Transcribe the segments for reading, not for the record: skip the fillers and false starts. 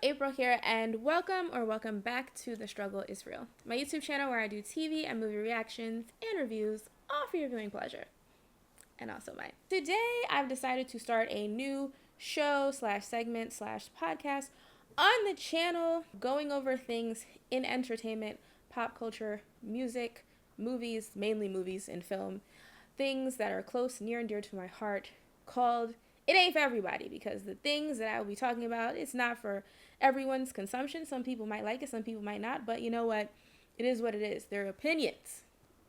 April here, and welcome back to The Struggle is Real, my YouTube channel where I do TV and movie reactions and reviews, all for your viewing pleasure, and also mine. Today, I've decided to start a new show slash segment slash podcast on the channel, going over things in entertainment, pop culture, music, movies, mainly movies and film, things that are close, near, and dear to my heart, called It Ain't For Everybody, because the things that I will be talking about, it's not for everyone's consumption. Some people might like it, some people might not, but you know what? It is what it is. They're opinions,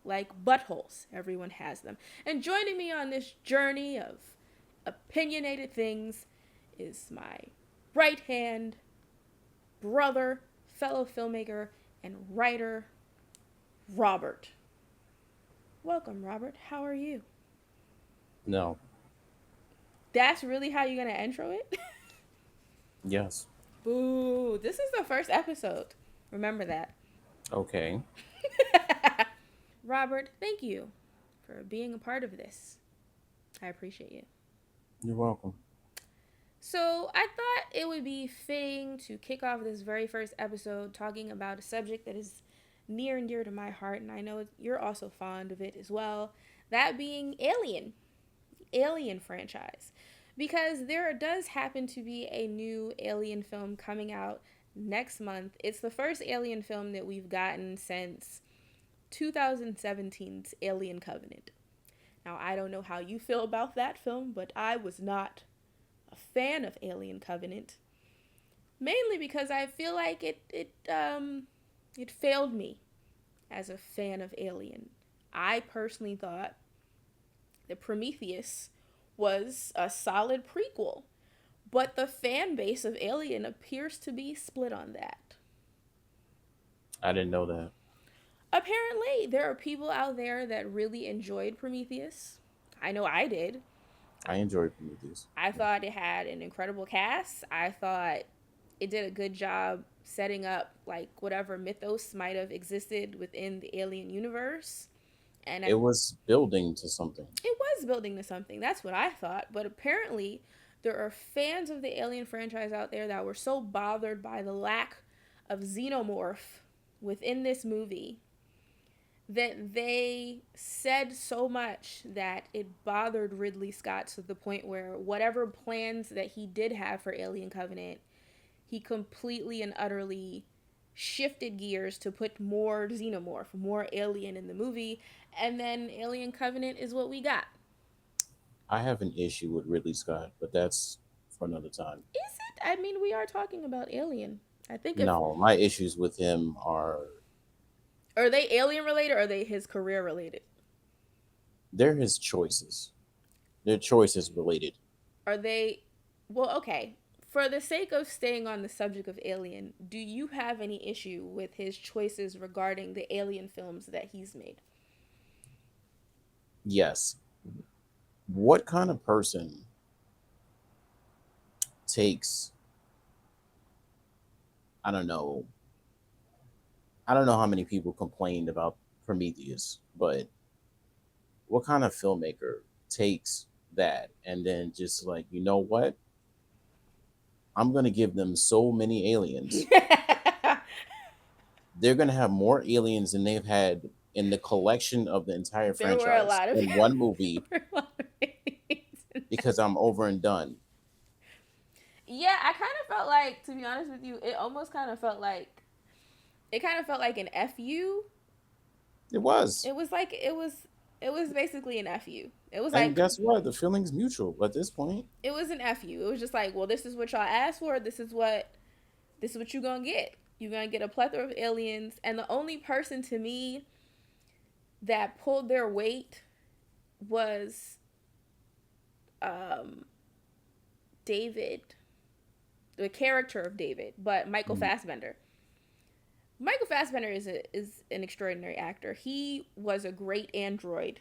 like buttholes. Everyone has them. And joining me on this journey of opinionated things is my right hand brother, fellow filmmaker, and writer, Robert. Welcome, Robert. How are you? No. That's really how you're going to intro it? Yes. Boo. This is the first episode. Remember that. Okay. Robert, thank you for being a part of this. I appreciate you. You're welcome. So, I thought it would be fitting to kick off this very first episode talking about a subject that is near and dear to my heart, and I know you're also fond of it as well. That being Alien franchise. Because there does happen to be a new Alien film coming out next month. It's the first Alien film that we've gotten since 2017's Alien Covenant. Now, I don't know how you feel about that film, but I was not a fan of Alien Covenant. Mainly because I feel like it failed me as a fan of Alien. I personally thought that Prometheus was a solid prequel, but the fan base of Alien appears to be split on that. I didn't know that. Apparently, there are people out there that really enjoyed Prometheus. I know I did. I enjoyed Prometheus. I thought it had an incredible cast. I thought it did a good job setting up like whatever mythos might have existed within the Alien universe. And It was building to something. it was building to something. That's what I thought. But apparently, there are fans of the Alien franchise out there that were so bothered by the lack of xenomorph within this movie that they said so much that it bothered Ridley Scott to the point where whatever plans that he did have for Alien Covenant, he completely and utterly shifted gears to put more xenomorph, more alien in the movie, and then Alien Covenant is what we got. I have an issue with Ridley Scott, but that's for another time. Is it? I mean, we are talking about Alien. I think if No, my issues with him are they Alien related or are they his career related? they're his choices. They're choices related. Are they well, okay. For the sake of staying on the subject of Alien, do you have any issue with his choices regarding the Alien films that he's made? Yes. What kind of person takes I don't know. I don't know how many people complained about Prometheus, but what kind of filmmaker takes that and then just like, you know what? I'm going to give them so many aliens. They're going to have more aliens than they've had in the collection of the entire There were a franchise lot of in one movie there were a lot of aliens. because I'm over and done. Yeah, I kind of felt like, to be honest with you, it almost kind of felt like an FU. It was. It was basically an FU. It was And like guess what? The feeling's mutual at this point. it was an FU. It was just like, well, this is what y'all asked for. This is what you're gonna get. You're gonna get a plethora of aliens, and the only person to me that pulled their weight was David, the character of David, but Michael Mhm. Fassbender. Michael Fassbender is an extraordinary actor. He was a great android.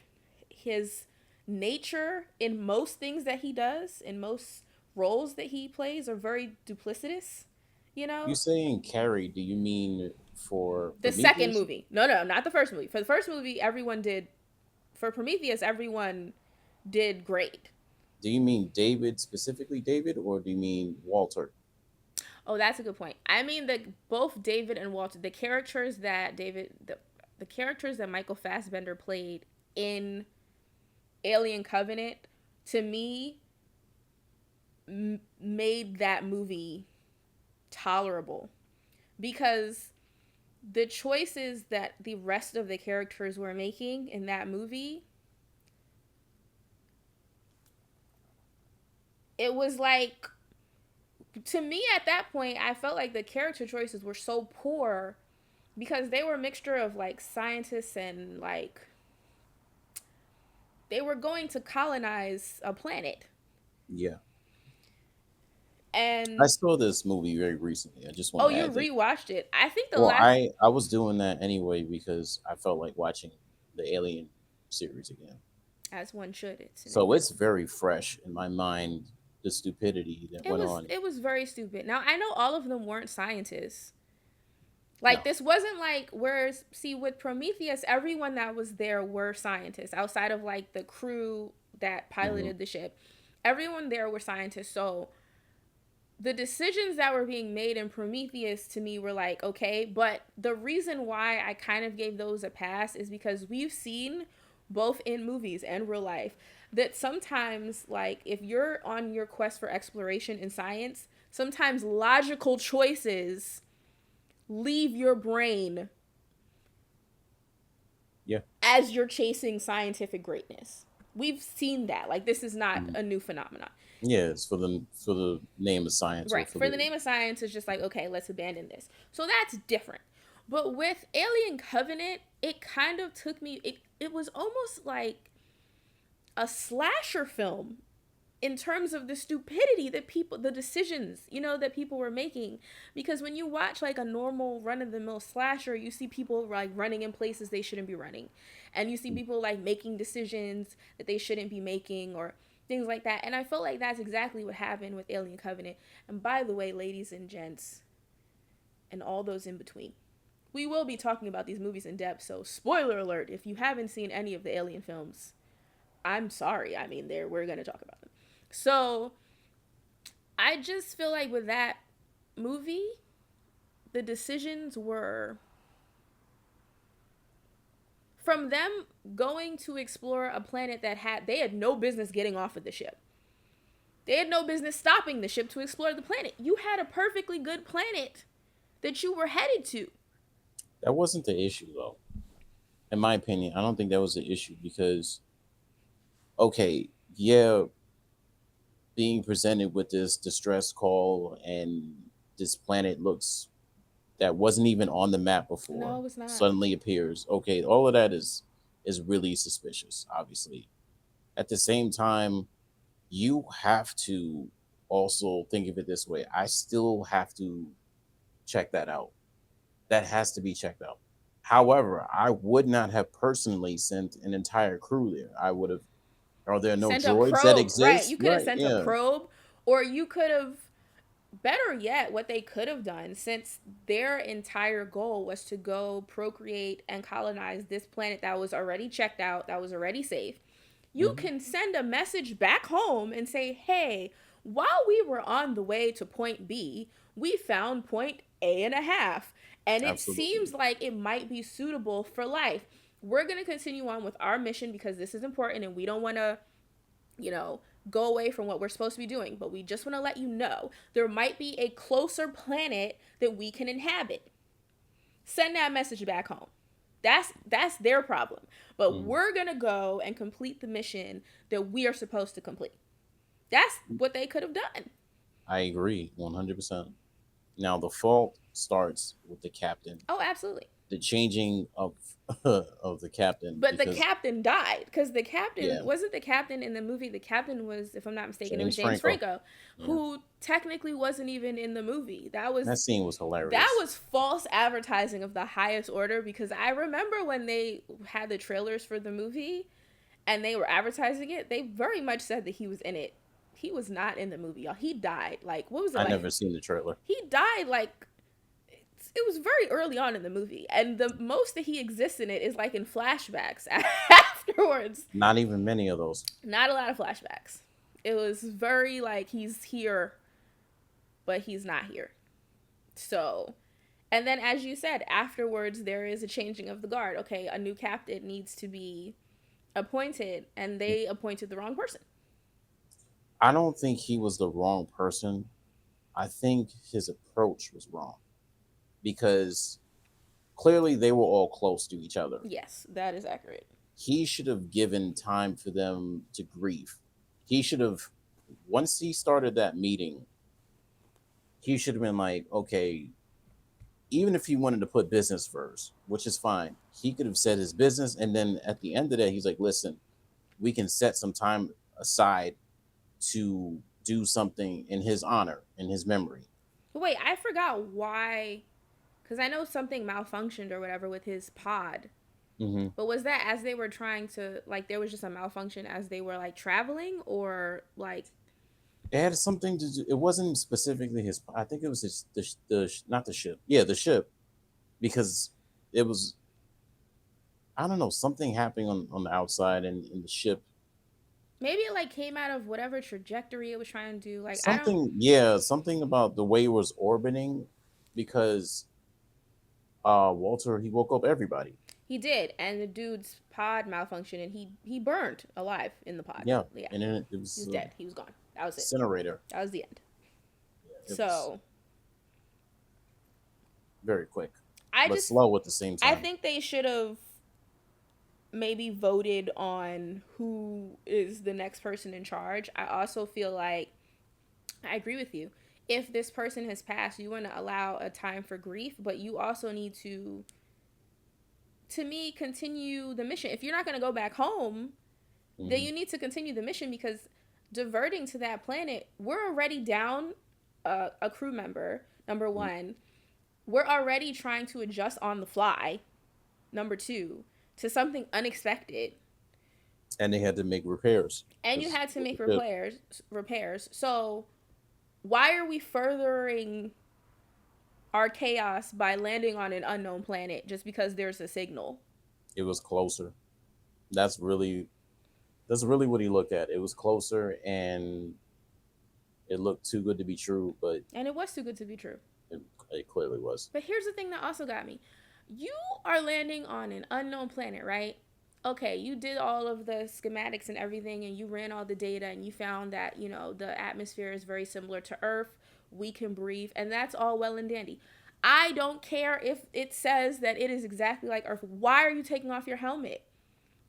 His nature in most things that he does, in most roles that he plays, are very duplicitous. You You know, saying Carrie, do you mean for the second Prometheus? movie. No, no, not the first movie. For the first movie, everyone did. For Prometheus, everyone did great. Do you mean David, specifically David, or do you mean Walter? Oh, that's a good point. I mean, both David and Walter, the characters that Michael Fassbender played in Alien Covenant, to me, made that movie tolerable, because the choices that the rest of the characters were making in that movie, it was like, to me at that point, I felt like the character choices were so poor because they were a mixture of like scientists and like they were going to colonize a planet. Yeah. I And saw this movie very recently. I just want oh, to you add that. rewatched it. I think the Well, last I was doing that anyway because I felt like watching the Alien series again. as one should. So it's very fresh in my mind, the stupidity that went on. It was very stupid. Now I know all of them weren't scientists. Like, No. this wasn't like, whereas, see, with Prometheus, everyone that was there were scientists outside of like the crew that Hmm. piloted the ship. Everyone there were scientists. So the decisions that were being made in Prometheus to me were like, okay, but the reason why I kind of gave those a pass is because we've seen both in movies and real life that sometimes, like, if you're on your quest for exploration in science, sometimes logical choices leave your brain Yeah. as you're chasing scientific greatness. We've seen that. Like, this is not Mhm. a new phenomenon. Yeah, it's for the name of science or Right. for For the the name of science, it's just like, okay, let's abandon this. So that's different. But with Alien Covenant, it kind of took me, it was almost like a slasher film in terms of the stupidity that people, the decisions, that people were making. Because when you watch like a normal run of the mill slasher, you see people like running in places they shouldn't be running, and you see people like making decisions that they shouldn't be making, or things like that. And I felt like that's exactly what happened with Alien Covenant. And by the way, ladies and gents, and all those in between, we will be talking about these movies in depth, so spoiler alert, if you haven't seen any of the Alien films, I'm sorry. I mean, we're going to talk about them. So I just feel like with that movie, the decisions were from them going to explore a planet that they had no business getting off of the ship. They had no business stopping the ship to explore the planet. You had a perfectly good planet that you were headed to. That wasn't the issue though. In my opinion, I don't think that was the issue because okay, yeah, being presented with this distress call and this planet looks that wasn't even on the map before No, it was not. suddenly appears. Okay, all of that is really suspicious, obviously. At the same time, you have to also think of it this way. I still have to check that out. That has to be checked out. However, I would not have personally sent an entire crew there. I would have. Are there no Sent a droids that probe, right? exist? You could have Right. sent a Yeah. probe, or you could have, better yet, what they could have done, since their entire goal was to go procreate and colonize this planet that was already checked out, that was already safe, you Hmm. can send a message back home and say, hey, while we were on the way to point B, we found point A and a half, and it seems Absolutely. like it might be suitable for life. We're going to continue on with our mission because this is important and we don't want to, you know, go away from what we're supposed to be doing. But we just want to let you know there might be a closer planet that we can inhabit. Send that message back home. That's their problem. But Mhm. we're gonna go and complete the mission that we are supposed to complete. That's what they could have done. I agree 100%. Now the fault starts with the captain, Oh, absolutely. the changing of of the captain But the because captain died because the yeah, captain wasn't the captain in the movie. The captain was, if I'm not mistaken, it was James James Franco. Franco, Yeah, who technically wasn't even in the movie. that scene was That hilarious. was false advertising of the highest order, because I remember when they had the trailers for the movie and they were advertising it, they very much said that he was in it. He was not in the movie, y'all. He died. Like, what was it I like? never seen the trailer. He died like, it was very early on in the movie, and the most that he exists in it is like in flashbacks afterwards. Not even many of those. Not a lot of flashbacks. It was very like he's here, but he's not here. So, and then as you said, afterwards there is a changing of the guard. Okay, a new captain needs to be appointed, and they appointed the wrong person. I don't think he was the wrong person. I think his approach was wrong because clearly they were all close to each other. Yes, that is accurate. He should have given time for them to grieve. He should have, once he started that meeting, he should have been like, okay, even if he wanted to put business first, which is fine, he could have said his business. And then at the end of that, he's like, listen, we can set some time aside to do something in his honor, in his memory. But wait, I forgot why, because I know something malfunctioned or whatever with his pod. Mm-hmm. But was that as they were trying to, like, there was just a malfunction as they were, like, traveling, or, like... It had something to do, it wasn't specifically his, I think it was not the ship. Yeah, the ship. Because it was, I don't know, something happening on the outside and in the ship. Maybe it, like, came out of whatever trajectory it was trying to do. Like, I don't... Something, yeah, something about the way it was orbiting because Walter, he woke up everybody. He did, and the dude's pod malfunctioned, and he burned alive in the pod. Yeah, and then it was... He was dead. He was gone. That was it. Incinerator. That was the end. Yeah, so... Very quick. But slow at the same time. I think they should have maybe voted on who is the next person in charge. I also feel like, I agree with you. If this person has passed, you want to allow a time for grief, but you also need to me, continue the mission. If you're not going to go back home, then you need to continue the mission, because diverting to that planet, we're already down a crew member, number one. We're already trying to adjust on the fly, number two, to something unexpected. And they had to make repairs. And you had to make repairs. So why are we furthering our chaos by landing on an unknown planet just because there's a signal? It was closer. That's really what he looked at. It was closer, and it looked too good to be true. And it was too good to be true. It clearly was. But here's the thing that also got me. You are landing on an unknown planet, right? Okay, you did all of the schematics and everything, and you ran all the data, and you found that, you know, the atmosphere is very similar to Earth. We can breathe, and that's all well and dandy. I don't care if it says that it is exactly like Earth. Why are you taking off your helmet?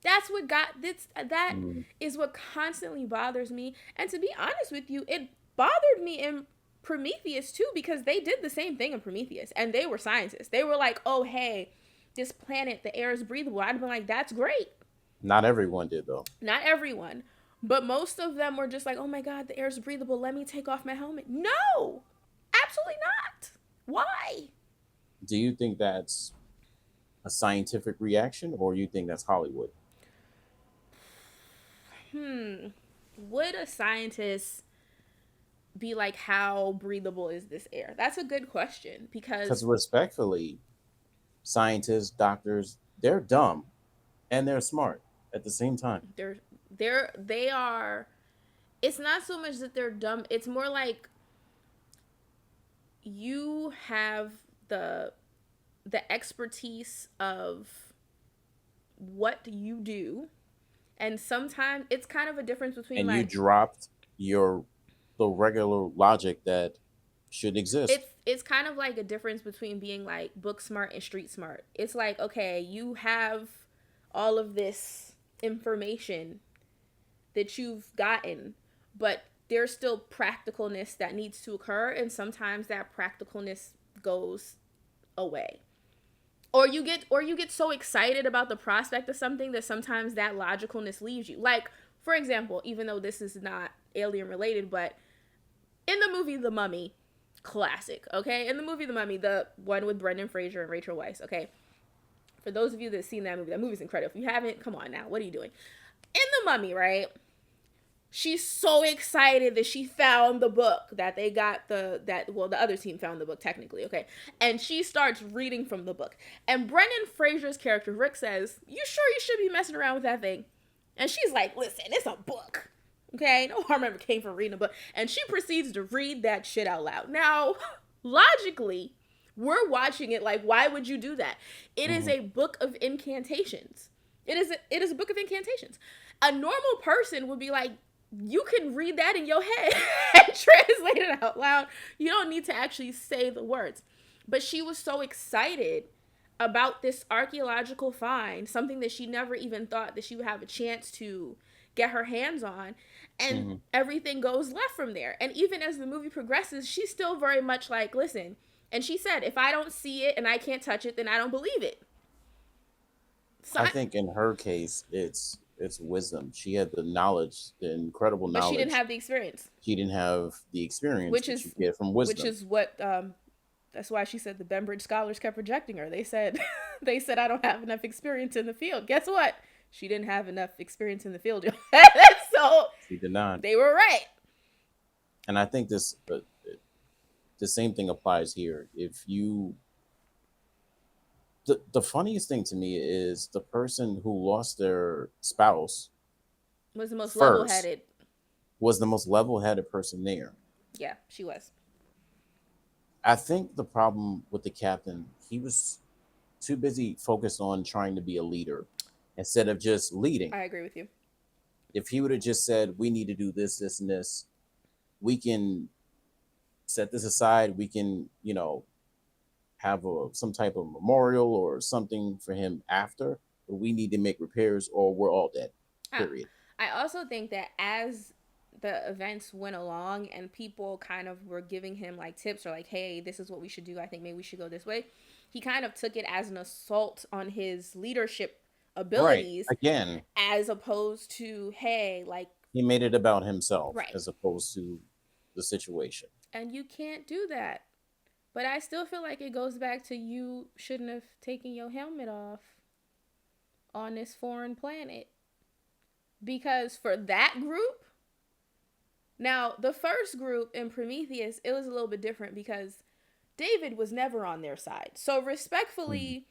That's what got this. That is what constantly bothers me. And to be honest with you, it bothered me in Prometheus too, because they did the same thing in Prometheus, and they were scientists. They were like, oh, hey, this planet, the air is breathable. I'd been like, that's great. Not everyone did, though. Not everyone. But most of them were just like, oh my God, the air is breathable. Let me take off my helmet. No, absolutely not. Why? Do you think that's a scientific reaction, or you think that's Hollywood? Would a scientist be like, how breathable is this air? That's a good question, because respectfully, scientists, doctors, they're dumb and they're smart at the same time. They are. It's not so much that they're dumb. It's more like you have the expertise of what you do, and sometimes it's kind of a difference between, and like, you dropped the regular logic that should exist. It's kind of like a difference between being like book smart and street smart. It's like, okay, you have all of this information that you've gotten, but there's still practicalness that needs to occur, and sometimes that practicalness goes away. Or you get so excited about the prospect of something that sometimes that logicalness leaves you. Like, for example, even though this is not alien related, but in the movie The Mummy, classic, okay? In the movie The Mummy, the one with Brendan Fraser and Rachel Weisz, okay? For those of you that have seen that movie's incredible. If you haven't, come on now, what are you doing? In The Mummy, right? She's so excited that she found the book, that they got the other team found the book technically, okay? And she starts reading from the book. And Brendan Fraser's character, Rick, says, "You sure you should be messing around with that thing?" And she's like, "Listen, it's a book. Okay, no harm ever came from reading a book." And she proceeds to read that shit out loud. Now, logically, we're watching it like, why would you do that? It is a book of incantations. It is a book of incantations. A normal person would be like, you can read that in your head and translate it out loud. You don't need to actually say the words. But she was so excited about this archaeological find, something that she never even thought that she would have a chance to get her hands on, and everything goes left from there. And even as the movie progresses, she's still very much like, listen, and she said, if I don't see it and I can't touch it, then I don't believe it. So I think in her case, it's wisdom. She had the knowledge, the incredible but knowledge. she didn't have the experience. She didn't have the experience Which that is you get from wisdom. Which is what that's why she said the Bembridge scholars kept rejecting her. They said I don't have enough experience in the field. Guess what? She didn't have enough experience in the field. So she did not. They were right. And I think the same thing applies here. If you the funniest thing to me is the person who lost their spouse was the most first level-headed. Was the most level-headed person there. Yeah, she was. I think the problem with the captain, he was too busy focused on trying to be a leader instead of just leading. I agree with you. If he would have just said, we need to do this, this, and this, we can set this aside. We can, have some type of memorial or something for him after, but we need to make repairs or we're all dead. Period. I also think that as the events went along and people kind of were giving him like tips or like, hey, this is what we should do. I think maybe we should go this way. He kind of took it as an assault on his leadership abilities. Right. Again. As opposed to, hey, like. He made it about himself. Right. As opposed to the situation. And you can't do that. But I still feel like it goes back to you shouldn't have taken your helmet off on this foreign planet. Because for that group, now the first group in Prometheus, it was a little bit different because David was never on their side. So respectfully,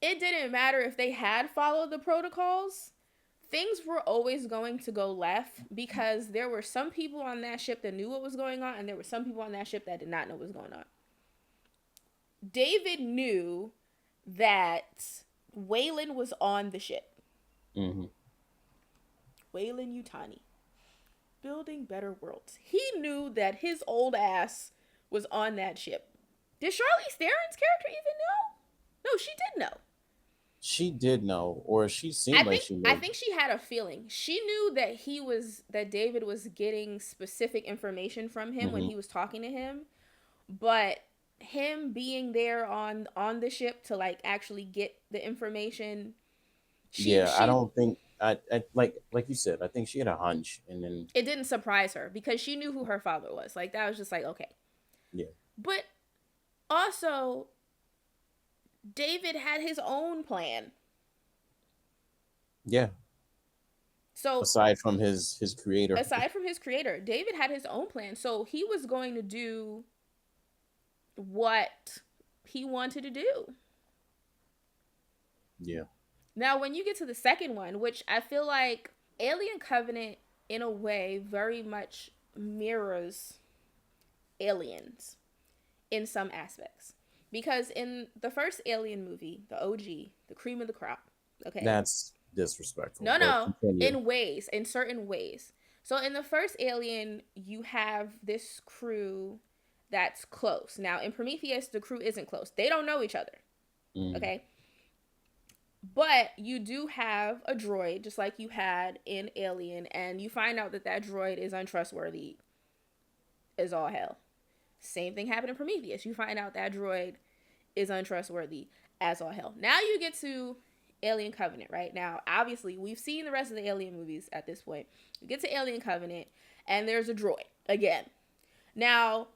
it didn't matter if they had followed the protocols. Things were always going to go left because there were some people on that ship that knew what was going on and there were some people on that ship that did not know what was going on. David knew that Wayland was on the ship. Mm-hmm. Weyland-Yutani. Building better worlds. He knew that his old ass was on that ship. Did Charlize Theron's character even know? No, she did know. She did know, or she seemed like she knew. I think she had a feeling. She knew that David was getting specific information from him when he was talking to him. But him being there on the ship to like actually get the information. I don't think I like you said, I think she had a hunch and then it didn't surprise her because she knew who her father was. Like that was just like, okay. Yeah. But also David had his own plan. Yeah. So aside from his creator. David had his own plan. So he was going to do what he wanted to do. Yeah. Now, when you get to the second one, which I feel like Alien Covenant, in a way, very much mirrors Aliens in some aspects. Because in the first Alien movie, the OG, the cream of the crop, okay? That's disrespectful. No. In certain ways. So in the first Alien, you have this crew that's close. Now, in Prometheus, the crew isn't close. They don't know each other. Okay? But you do have a droid, just like you had in Alien, and you find out that droid is untrustworthy as all hell. Same thing happened in Prometheus. You find out that droid is untrustworthy as all hell. Now you get to Alien Covenant, right? Now, obviously, we've seen the rest of the Alien movies at this point. You get to Alien Covenant, and there's a droid again. Now,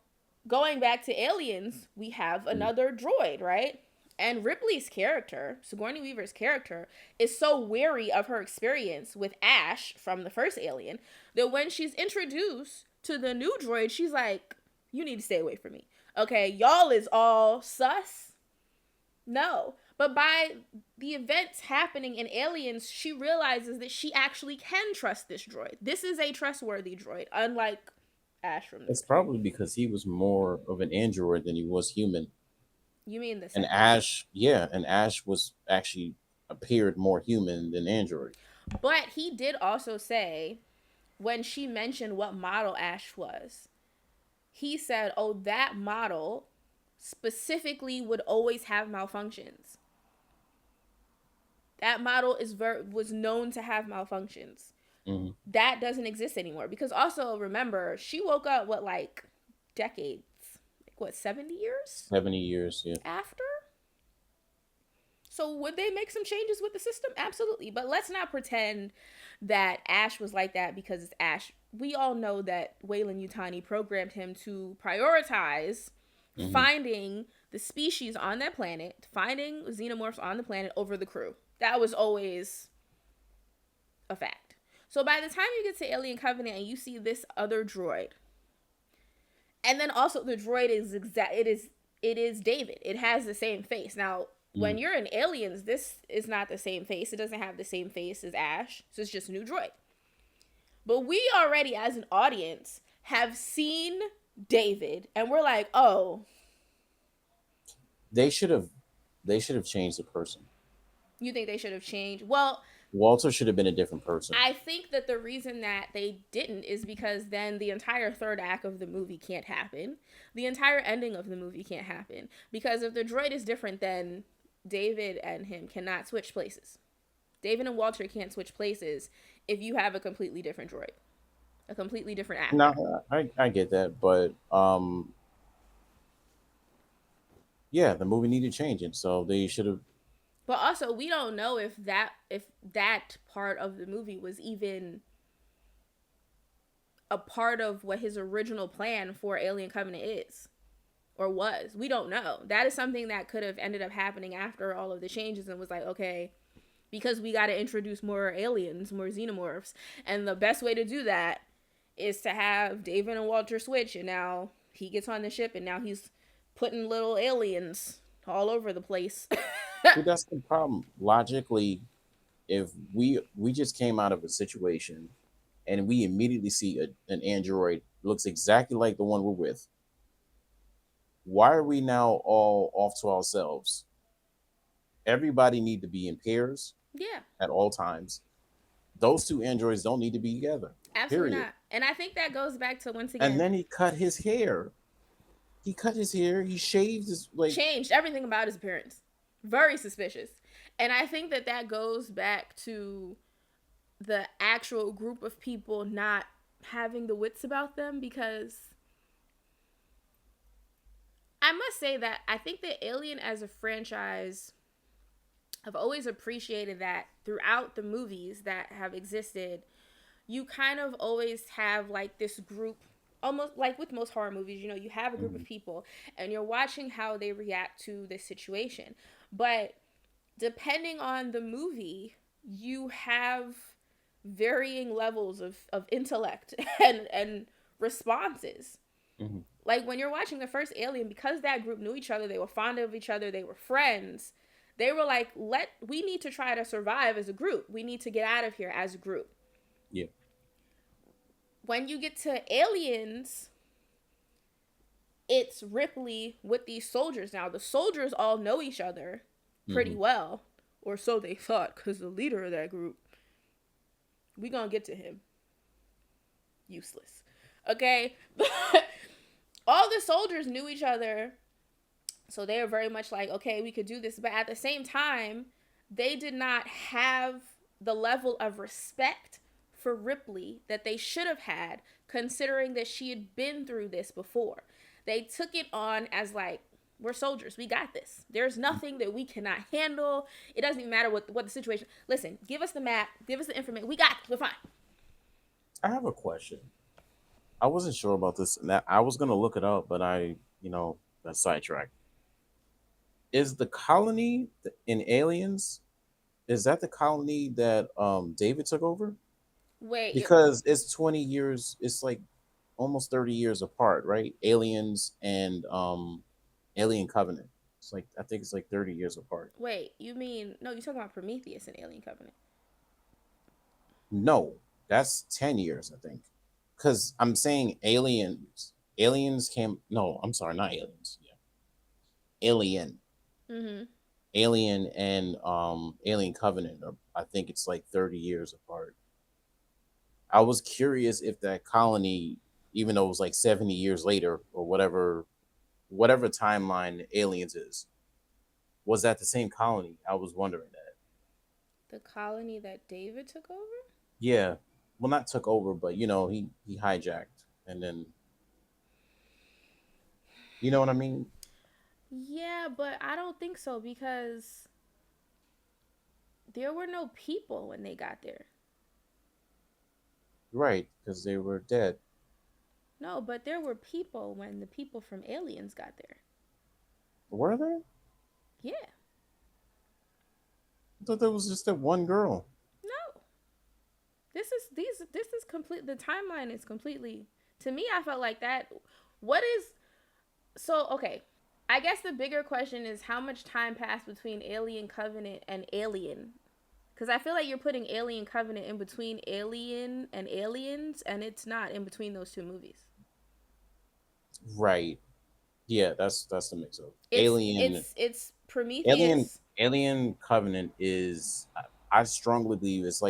going back to Aliens, we have another droid, right? And Ripley's character, Sigourney Weaver's character, is so wary of her experience with Ash from the first Alien that when she's introduced to the new droid, she's like, you need to stay away from me. Okay, y'all is all sus? No. But by the events happening in Aliens, she realizes that she actually can trust this droid. This is a trustworthy droid, unlike Ash from the It's first movie. probably because he was more of an android than he was human. You mean the And second movie? Ash, yeah, and Ash was actually appeared more human than android. But he did also say when she mentioned what model Ash was, he said, "Oh, that model specifically would always have malfunctions. That model was known to have malfunctions. Hmm. That doesn't exist anymore because also remember, she woke up what like decades, like what 70 years 70 years, yeah. after? So would they make some changes with the system? Absolutely. But let's not pretend that Ash was like that because it's Ash. We all know that Wayland Yutani programmed him to prioritize Hmm. finding the species on that planet, finding xenomorphs on the planet over the crew. That was always a fact. So by the time you get to Alien Covenant and you see this other droid, and then also the droid is it is David. It has the same face. Now, Hmm. when you're in Aliens, this is not the same face. It doesn't have the same face as Ash. So it's just a new droid. But we already, as an audience, have seen David, and we're like, oh, They should have they should have changed the person. you think they should have changed? Well, Walter should have been a different person. I think that the reason that they didn't is because then the entire third act of the movie can't happen. The entire ending of the movie can't happen. Because if the droid is different, then David and him cannot switch places. David and Walter can't switch places if you have a completely different droid, a completely different actor. No, I get that, but yeah, the movie needed changing, so they should have. But also, we don't know if that part of the movie was even a part of what his original plan for Alien Covenant is or was. We don't know. That is something that could have ended up happening after all of the changes and was like, okay, because we got to introduce more aliens, more xenomorphs. And the best way to do that is to have David and Walter switch. And now he gets on the ship and now he's putting little aliens all over the place. See, that's the problem. Logically, if we just came out of a situation and we immediately see an android looks exactly like the one we're with, why are we now all off to ourselves? Everybody need to be in pairs Yeah, at all times. Those two androids don't need to be together. absolutely Period. not. And I think that goes back to once And again then he cut his hair. He cut his hair. He shaved his like. changed everything about his appearance. Very suspicious. And I think that that goes back to the actual group of people not having the wits about them because I must say that I think that Alien as a franchise, I've always appreciated that throughout the movies that have existed, you kind of always have like this group, almost like with most horror movies, you have a group of Mhm. people and you're watching how they react to this situation. But depending on the movie, you have varying levels of intellect and responses. Mhm. Like when you're watching the first Alien, because that group knew each other, they were fond of each other, they were friends. They were like, we need to try to survive as a group. We need to get out of here as a group. Yeah. When you get to Aliens, it's Ripley with these soldiers. Now, the soldiers all know each other pretty Hmm. well, or so they thought, because the leader of that group, we gonna get to him. Useless. Okay? All the soldiers knew each other, so they were very much like, okay, we could do this. But at the same time, they did not have the level of respect for Ripley that they should have had, considering that she had been through this before. They took it on as like, we're soldiers. We got this. There's nothing that we cannot handle. It doesn't even matter what the situation. Listen, give us the map. Give us the information. We got this. We're fine. I have a question. I wasn't sure about this, and that I was gonna look it up, but got sidetracked. Is the colony in Aliens? Is that the colony that David took over? Wait, Because it's 20 years. It's like almost 30 years apart, right? Aliens and Alien Covenant. It's like I think it's like 30 years apart. wait. You mean no? You're talking about Prometheus and Alien Covenant. No, that's 10 years, I think. because I'm saying aliens. Aliens came. No, I'm sorry, not aliens. Yeah, Alien, Mm-hmm. Alien, and Alien Covenant. I think it's like 30 years apart. I was curious if that colony, even though it was like 70 years later or whatever timeline Aliens is, was that the same colony? I was wondering that. The colony that David took over? Yeah, well, not took over, but he hijacked, and then you know what I mean. Yeah, but I don't think so because there were no people when they got there. Right, because they were dead. No, but there were people when the people from Aliens got there. Were there? Yeah. I thought there was just that one girl. No. This is complete, the timeline is completely, to me I felt like that. What is so okay. I guess the bigger question is how much time passed between Alien Covenant and Alien. Because I feel like you're putting Alien Covenant in between Alien and Aliens, and it's not in between those two movies. Right. Yeah, that's the mix up. It's Alien, it's it's Alien, Prometheus. Alien Covenant is. I strongly believe it's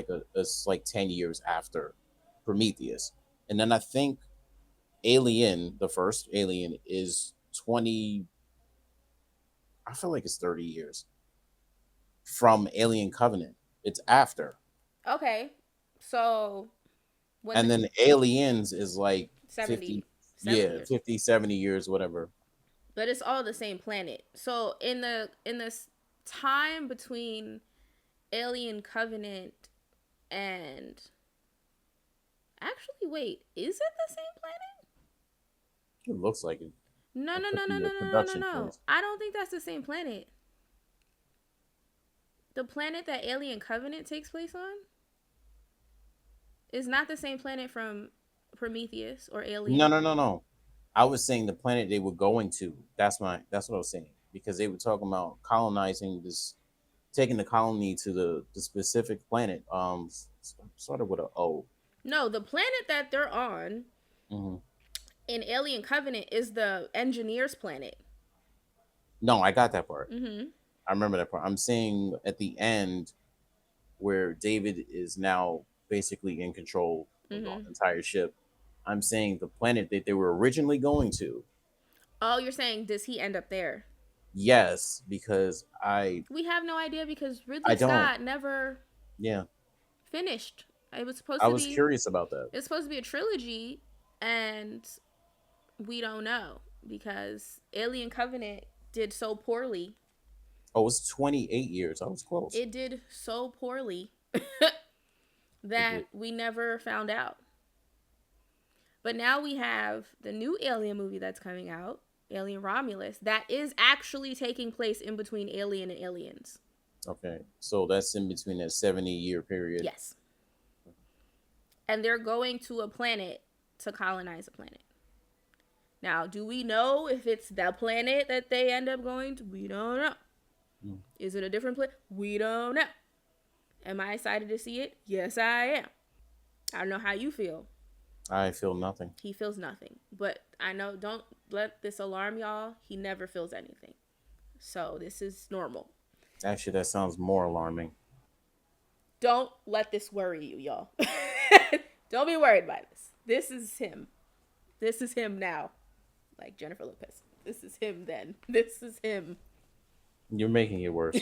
like 10 years after Prometheus, and then I think Alien, the first Alien, is 20. I feel like it's 30 years from Alien Covenant. It's after, Okay, so when and the then Aliens is like 50. 70 70 Yeah, years, 50, 70 years, whatever. but it's all the same planet. So in this time between Alien Covenant and actually, wait, is it the same planet? It looks like it. No, It no, could no, no, be a no, no, no, no, production no. place. I don't think that's the same planet. The planet that Alien Covenant takes place on is not the same planet from Prometheus or No, Alien. no, no, no. I was saying the planet they were going to. That's what I was saying because they were talking about colonizing this, taking the colony to the specific planet. Started with a O. No, the planet that they're on Hmm. in Alien Covenant is the engineer's planet. No, I got that part. Mm-hmm. I remember that part. I'm saying at the end where David is now basically in control of the Mm-hmm. entire ship. I'm saying the planet that they were originally going to. Oh, you're saying does he end up there? Yes, because I We have no idea because I Ridley don't. Scott never Yeah, finished. It was supposed I to was be curious about that. it's supposed to be a trilogy, and we don't know because Alien Covenant did so poorly. Oh, it's 28 years. I was close. It did so poorly It that did. we never found out. But now we have the new Alien movie that's coming out, Alien Romulus, that is actually taking place in between Alien and Aliens. Okay, so that's in between that 70-year period. Yes. And they're going to a planet to colonize a planet. Now, do we know if it's the planet that they end up going to? We don't know. Mm. Is it a different planet? We don't know. Am I excited to see it? Yes, I am. I don't know how you feel. I feel nothing. He feels nothing. But I know, don't let this alarm y'all. He never feels anything. So this is normal. Actually, that sounds more alarming. Don't let this worry you, y'all. Don't be worried by this. This is him. This is him now. Like Jennifer Lopez. This is him then. This is him. You're making it worse.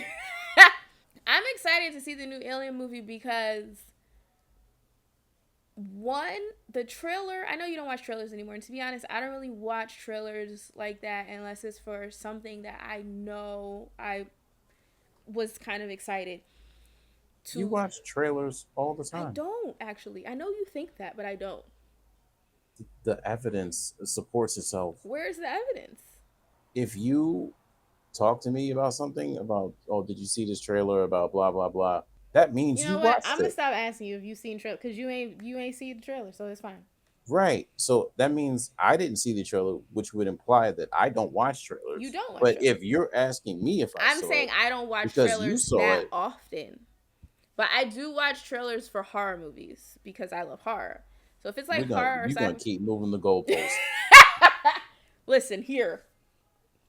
I'm excited to see the new Alien movie because one, the trailer, I know you don't watch trailers anymore, and to be honest, I don't really watch trailers like that unless it's for something that I know I was kind of excited to. You watch trailers all the I time. don't actually. I know you think that, but I don't. The evidence supports itself. Where's the evidence? If you talk to me about something about, oh, did you see this trailer about blah blah blah, that means You you know what? watched I'm gonna it. stop asking you if you've seen trailer because you ain't seen the trailer, so it's fine. Right. So that means I didn't see the trailer, which would imply that I don't watch trailers. You don't watch But trailers. if you're asking me if I I'm saw saying it I don't watch because you trailers saw that it, often, but I do watch trailers for horror movies because I love horror. So if it's We're like gonna horror or you're gonna sci-fi, keep moving the goalposts. listen here.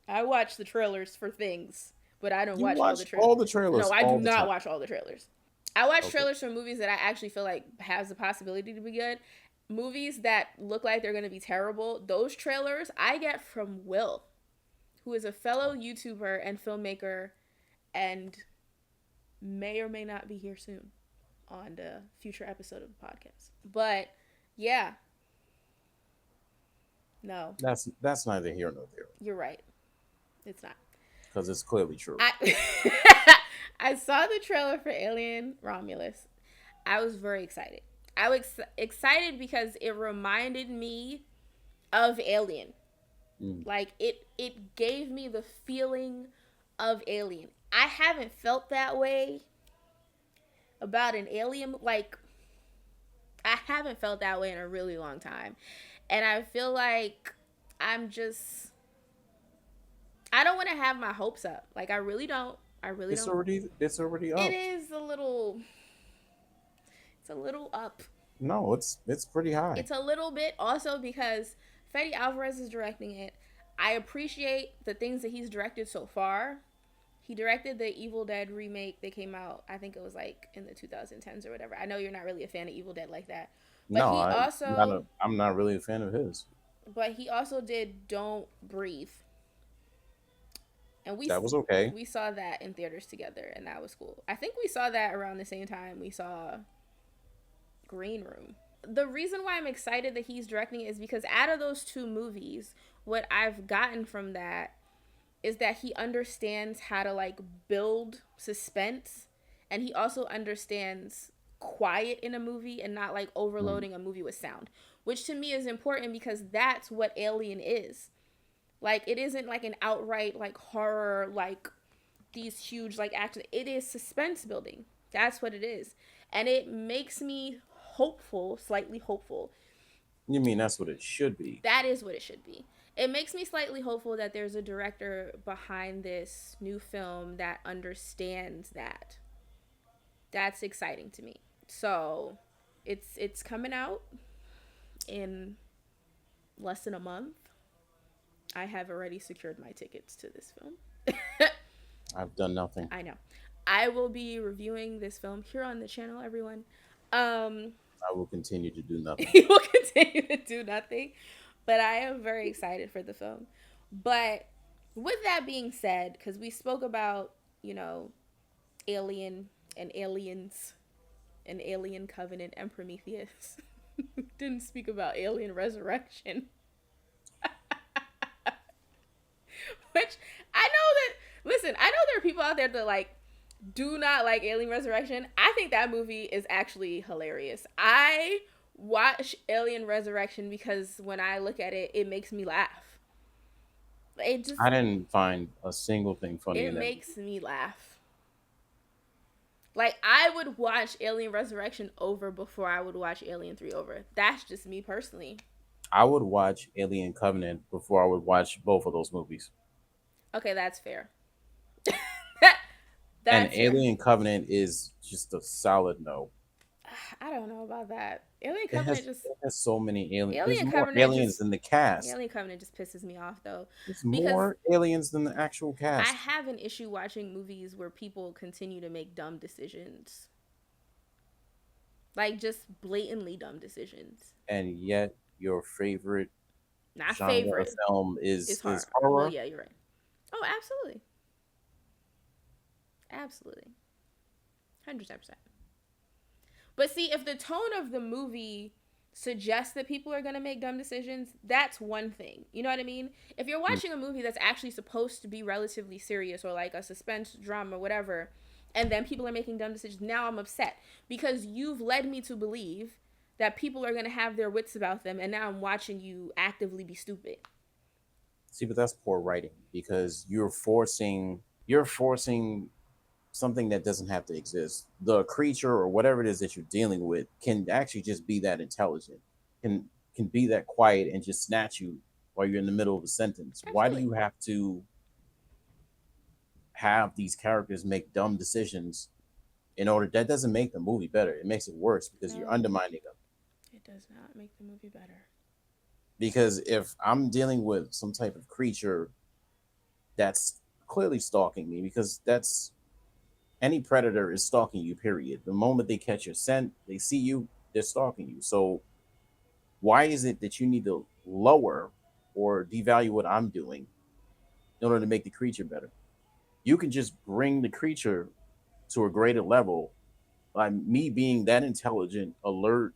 I watch the trailers for things, but I don't You watch all watch the trailers. all the No, trailers I do all the not time. watch all the trailers. I watch Okay. trailers for movies that I actually feel like has the possibility to be good. Movies that look like they're going to be terrible, those trailers I get from Will, who is a fellow YouTuber and filmmaker and may or may not be here soon on the future episode of the podcast. But yeah, no, That's neither here nor there you're right. It's not. because it's clearly true. I I saw the trailer for Alien Romulus. I was very excited. I was excited because it reminded me of Alien. Mm. Like it gave me the feeling of Alien. I haven't felt that way about an alien. Like I haven't felt that way in a really long time. And I feel like I'm just I don't want to have my hopes up. Like I really don't. I really It's don't. already It up. is a little it's a little up. No, it's pretty high. It's a little bit also because Fede Alvarez is directing it. I appreciate the things that he's directed so far. He directed the Evil Dead remake that came out, I think it was like in the 2010s or whatever. I know you're not really a fan of Evil Dead like that. But No, he also I'm not really a fan of his. did Don't Breathe. And That was okay. we saw that in theaters together and that was cool. I think we saw that around the same time we saw Green Room. The reason why I'm excited that he's directing it is because out of those two movies, what I've gotten from that is that he understands how to like build suspense and he also understands quiet in a movie and not like overloading a movie with sound, which to me is important because that's what Alien is. Like it isn't like an outright like horror like these huge like action. It is suspense building. That's what it is. And it makes me hopeful, slightly hopeful. You mean that's what it should be? That is what it should be. It makes me slightly hopeful that there's a director behind this new film that understands that. That's exciting to me. So, it's coming out in less than a month. I have already secured my tickets to this film. I've done nothing. I know. I will be reviewing this film here on the channel, everyone. I will continue to do nothing. He will continue to do nothing. But I am very excited for the film. But with that being said, because we spoke about, Alien and Aliens and Alien Covenant and Prometheus. Didn't speak about Alien Resurrection. Which I know that, listen, I know there are people out there that like do not like Alien Resurrection. I think that movie is actually hilarious. I watch Alien Resurrection because when I look at it, it makes me laugh. I didn't find a single thing funny in It that. makes me laugh. Like I would watch Alien Resurrection over before I would watch Alien 3 over. That's just me personally. I would watch Alien Covenant before I would watch both of those movies. Okay, that's fair. And Alien Covenant is just a solid no. I don't know about that. Alien Covenant It has so many aliens. There's more Covenant aliens than the cast. Alien Covenant just pisses me off though. There's more aliens than the actual cast. I have an issue watching movies where people continue to make dumb decisions. Like just blatantly dumb decisions. And yet your favorite genre of film is horror. Well, yeah, you're right. Oh, absolutely. Absolutely. 110%. But see, if the tone of the movie suggests that people are going to make dumb decisions, that's one thing. You know what I mean? If you're watching a movie that's actually supposed to be relatively serious or like a suspense drama, whatever, and then people are making dumb decisions, now I'm upset because you've led me to believe that people are going to have their wits about them, and now I'm watching you actively be stupid. See, but that's poor writing because you're forcing something that doesn't have to exist. The creature or whatever it is that you're dealing with can actually just be that intelligent, can be that quiet and just snatch you while you're in the middle of a sentence. Absolutely. Why do you have to have these characters make dumb decisions in order? That doesn't make the movie better. It makes it worse because you're undermining them. It does not make the movie better. Because if I'm dealing with some type of creature that's clearly stalking me, because that's any predator is stalking you, period. The moment they catch your scent, they see you, they're stalking you. So why is it that you need to lower or devalue what I'm doing in order to make the creature better? You can just bring the creature to a greater level by me being that intelligent, alert,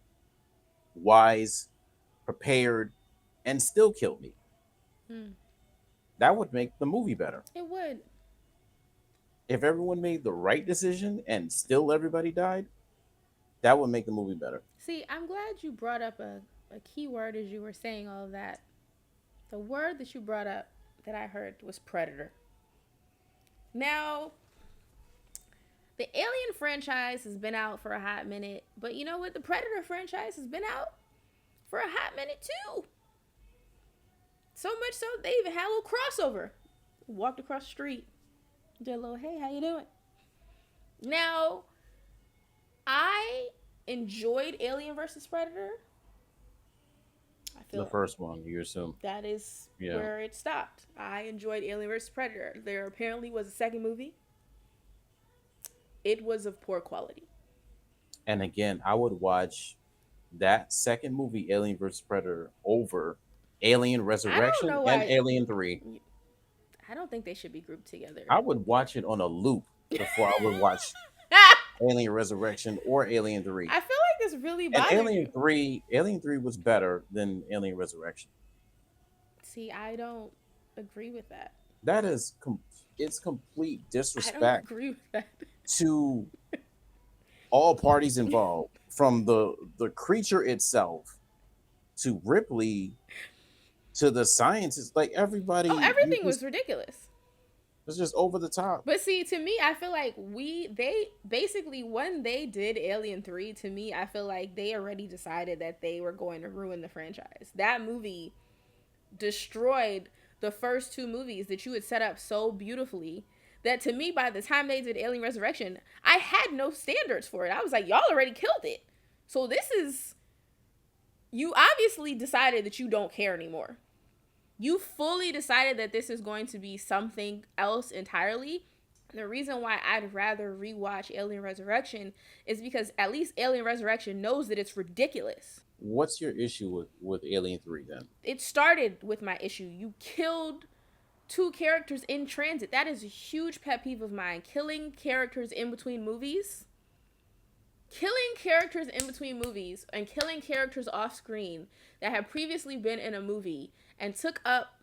wise, prepared, and still kill me. Hmm. That would make the movie better. It would. If everyone made the right decision and still everybody died, that would make the movie better. See, I'm glad you brought up a key word as you were saying all of that. The word that you brought up that I heard was predator. Now, the Alien franchise has been out for a hot minute, but you know what? The Predator franchise has been out for a hot minute too. So much so they even had a little crossover. Walked across the street, did a little, hey, how you doing? Now, I enjoyed Alien versus Predator. I The feel first one, you assume. that is Yeah. where it stopped. I enjoyed Alien versus Predator. There apparently was a second movie. It was of poor quality. And again, I would watch that second movie, Alien vs. Predator, over Alien I don't Resurrection know and why. Alien 3. I don't think they should be grouped together. I would watch it on a loop before I would watch Alien Resurrection or Alien 3. I feel like this really And bothered you. Alien 3 was better than Alien Resurrection. See, I don't agree with that. That is it's complete I don't disrespect agree with that. to all parties involved, from the creature itself to Ripley to the scientists. Like everybody, Oh, you everything just was ridiculous. it's just over the top. But see, to me, I feel like they basically when they did Alien 3, to me, I feel like they already decided that they were going to ruin the franchise. That movie destroyed the first two movies that you had set up so beautifully that to me, by the time they did Alien Resurrection, I had no standards for it. I was like, y'all already killed it. So this is, you obviously decided that you don't care anymore. You fully decided that this is going to be something else entirely. The reason why I'd rather rewatch Alien Resurrection is because at least Alien Resurrection knows that it's ridiculous. What's your issue with Alien 3 then? It started with my issue. You killed two characters in transit. That is a huge pet peeve of mine. Killing characters in between movies. Killing characters in between movies and killing characters off screen that have previously been in a movie and took up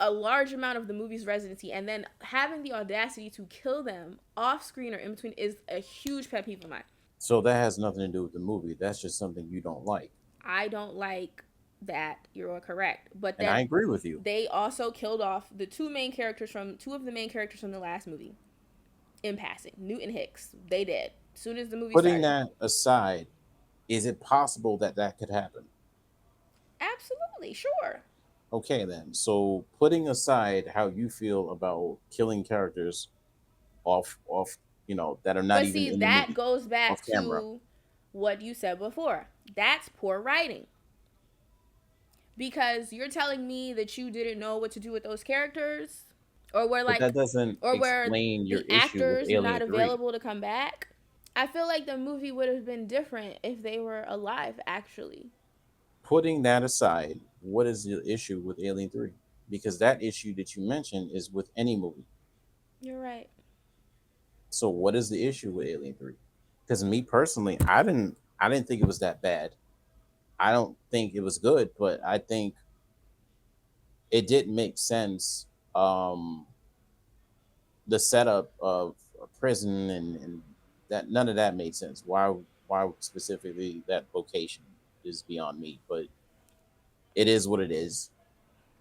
a large amount of the movie's residency, and then having the audacity to kill them off screen or in between is a huge pet peeve of mine. So that has nothing to do with the movie. That's just something you don't like. I don't like that. You're correct, but And I then agree with you. they also killed off the two of the main characters from the last movie in passing. Newton Hicks, they did. As soon as the movie Putting started. that aside, is it possible that that could happen? Absolutely, sure. Okay, then. So putting aside how you feel about killing characters off, that are not But even see, in the that movie, goes off back camera. to what you said before. That's poor writing. Because you're telling me that you didn't know what to do with those characters, or were But that like, doesn't or were explain your the issue with actors not Alien 3. available to come back. I feel like the movie would have been different if they were alive, actually. Putting that aside, what is the issue with Alien 3? Because that issue that you mentioned is with any movie. You're right. So what is the issue with Alien 3? Because me personally, I didn't think it was that bad. I don't think it was good, but I think it didn't make sense. The setup of a prison and that none of that made sense. Why specifically that location is beyond me, but it is what it is.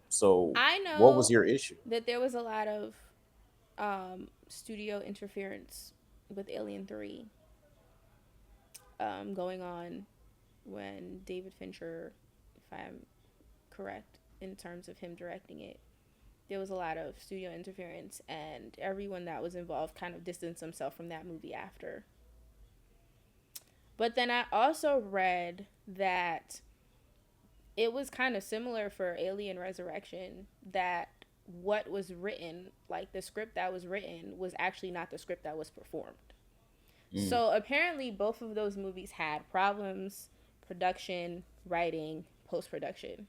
So I what was know your issue? that there was a lot of studio interference with Alien 3 going on when David Fincher, if I'm correct in terms of him directing it, there was a lot of studio interference, and everyone that was involved kind of distanced themselves from that movie after. But then I also read that it was kind of similar for Alien Resurrection, that what was written, like the script that was written, was actually not the script that was performed. Mm. So apparently, both of those movies had problems: production, writing, post production,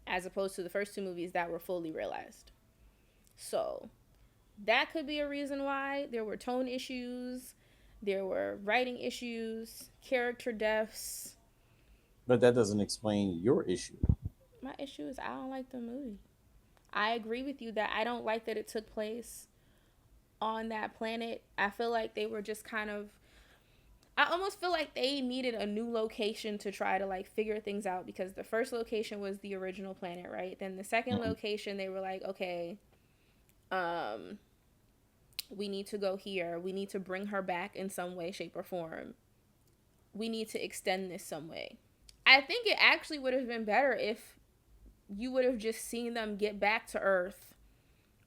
as opposed to the first two movies that were fully realized. So that could be a reason why there were tone issues, there were writing issues, character deaths. But that doesn't explain your issue. My issue is I don't like the movie. I agree with you that I don't like that it took place on that planet. I feel like they were just kind of, I almost feel like they needed a new location to try to like figure things out, because the first location was the original planet, right? Then the second Mm. location they were like, okay, um we need to go here. We need to bring her back in some way, shape, or form. We need to extend this some way. I think it actually would have been better if you would have just seen them get back to Earth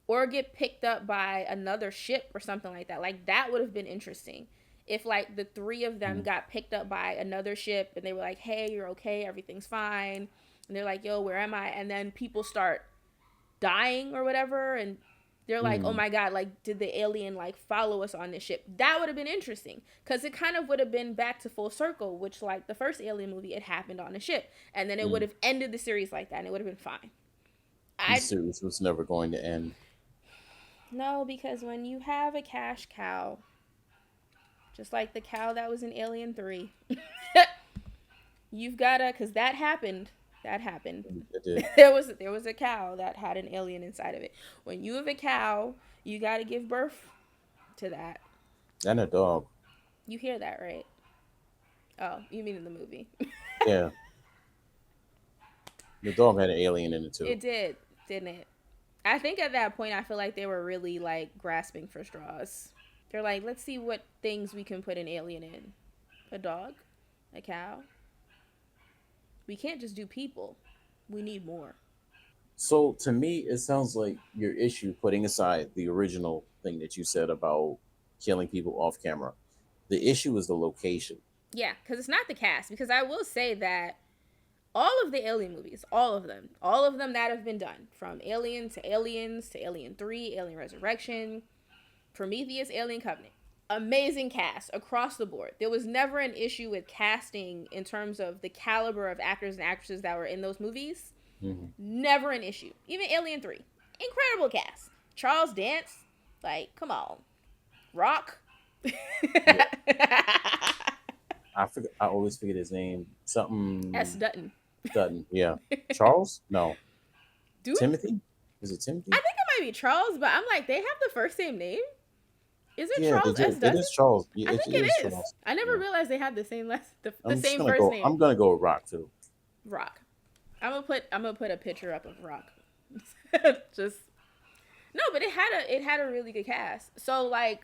or get picked up by another ship or something like that. Like, that would have been interesting. If, like, the three of them Mm. got picked up by another ship and they were like, hey, you're okay, everything's fine. And they're like, yo, where am I? And then people start dying or whatever, and they're like, oh Mm. my god, like, did the alien like follow us on this ship? That would have been interesting, because it kind of would have been back to full circle, which, like, the first Alien movie, it happened on a ship, and then it would Mm. have ended the series like that, and it would have been fine. The I series was never going to end. No, because when you have a cash cow, just like the cow that was in Alien 3, you've gotta, because that happened. That happened. It did. There was a cow that had an alien inside of it. When you have a cow, you gotta give birth to that. And a dog. You hear that, right? Oh, you mean in the movie? Yeah, the dog had an alien in it too. It did, didn't it? I think at that point, I feel like they were really like grasping for straws. They're like, let's see what things we can put an alien in. A dog, a cow. We can't just do people. We need more. So to me, it sounds like your issue, putting aside the original thing that you said about killing people off camera, the issue is the location. Yeah, because it's not the cast. Because I will say that all of the Alien movies, all of them that have been done, from Alien to Aliens to Alien 3, Alien Resurrection, Prometheus, Alien Covenant, amazing cast across the board. There was never an issue with casting in terms of the caliber of actors and actresses that were in those movies. Hmm. Never an issue. Even Alien 3, incredible cast. Charles Dance, like, come on. Rock. Yeah, I always forget his name. S. Something Dutton. Dutton. Yeah, Charles. No, Do we? Timothy. Is it I Timothy? think it might be Charles, but I'm like, they have the first name name? Is it Yeah, they Charles S. do. It Dutton? is Charles. Yeah, I it think it is is. Charles. I never Yeah. realized they had the same the I'm just same gonna first go. name. I'm gonna go with Rock too. Rock. I'm gonna put a picture up of Rock. Just no, but it had a really good cast. So, like,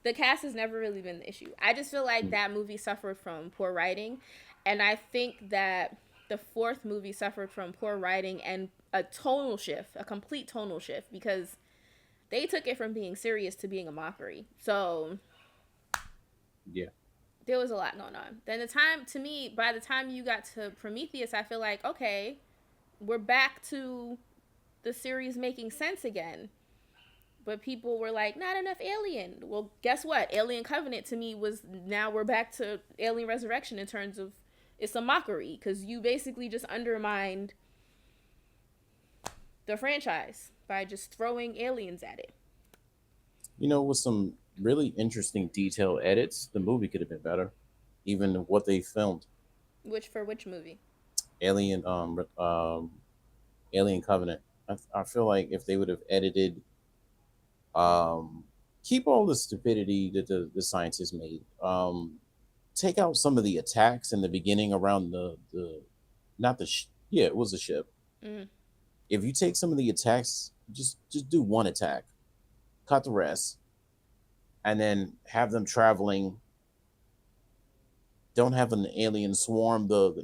the cast has never really been the issue. I just feel like Mm. that movie suffered from poor writing, and I think that the fourth movie suffered from poor writing and a tonal shift, a complete tonal shift, because they took it from being serious to being a mockery. So Yeah. there was a lot going on. Then by the time you got to Prometheus, I feel like, okay, we're back to the series making sense again. But people were like, not enough Alien. Well, guess what? Alien Covenant to me was, now we're back to Alien Resurrection in terms of, it's a mockery, because you basically just undermined the franchise by just throwing aliens at it. With some really interesting detailed edits, the movie could have been better. Even what they filmed, Which movie? Alien, Alien Covenant. I feel like if they would have edited, um, keep all the stupidity that the scientists made, take out some of the attacks in the beginning around the not the yeah, it was a ship. Mm. If you take some of the attacks, just do one attack, cut the rest, and then have them traveling. Don't have an alien swarm the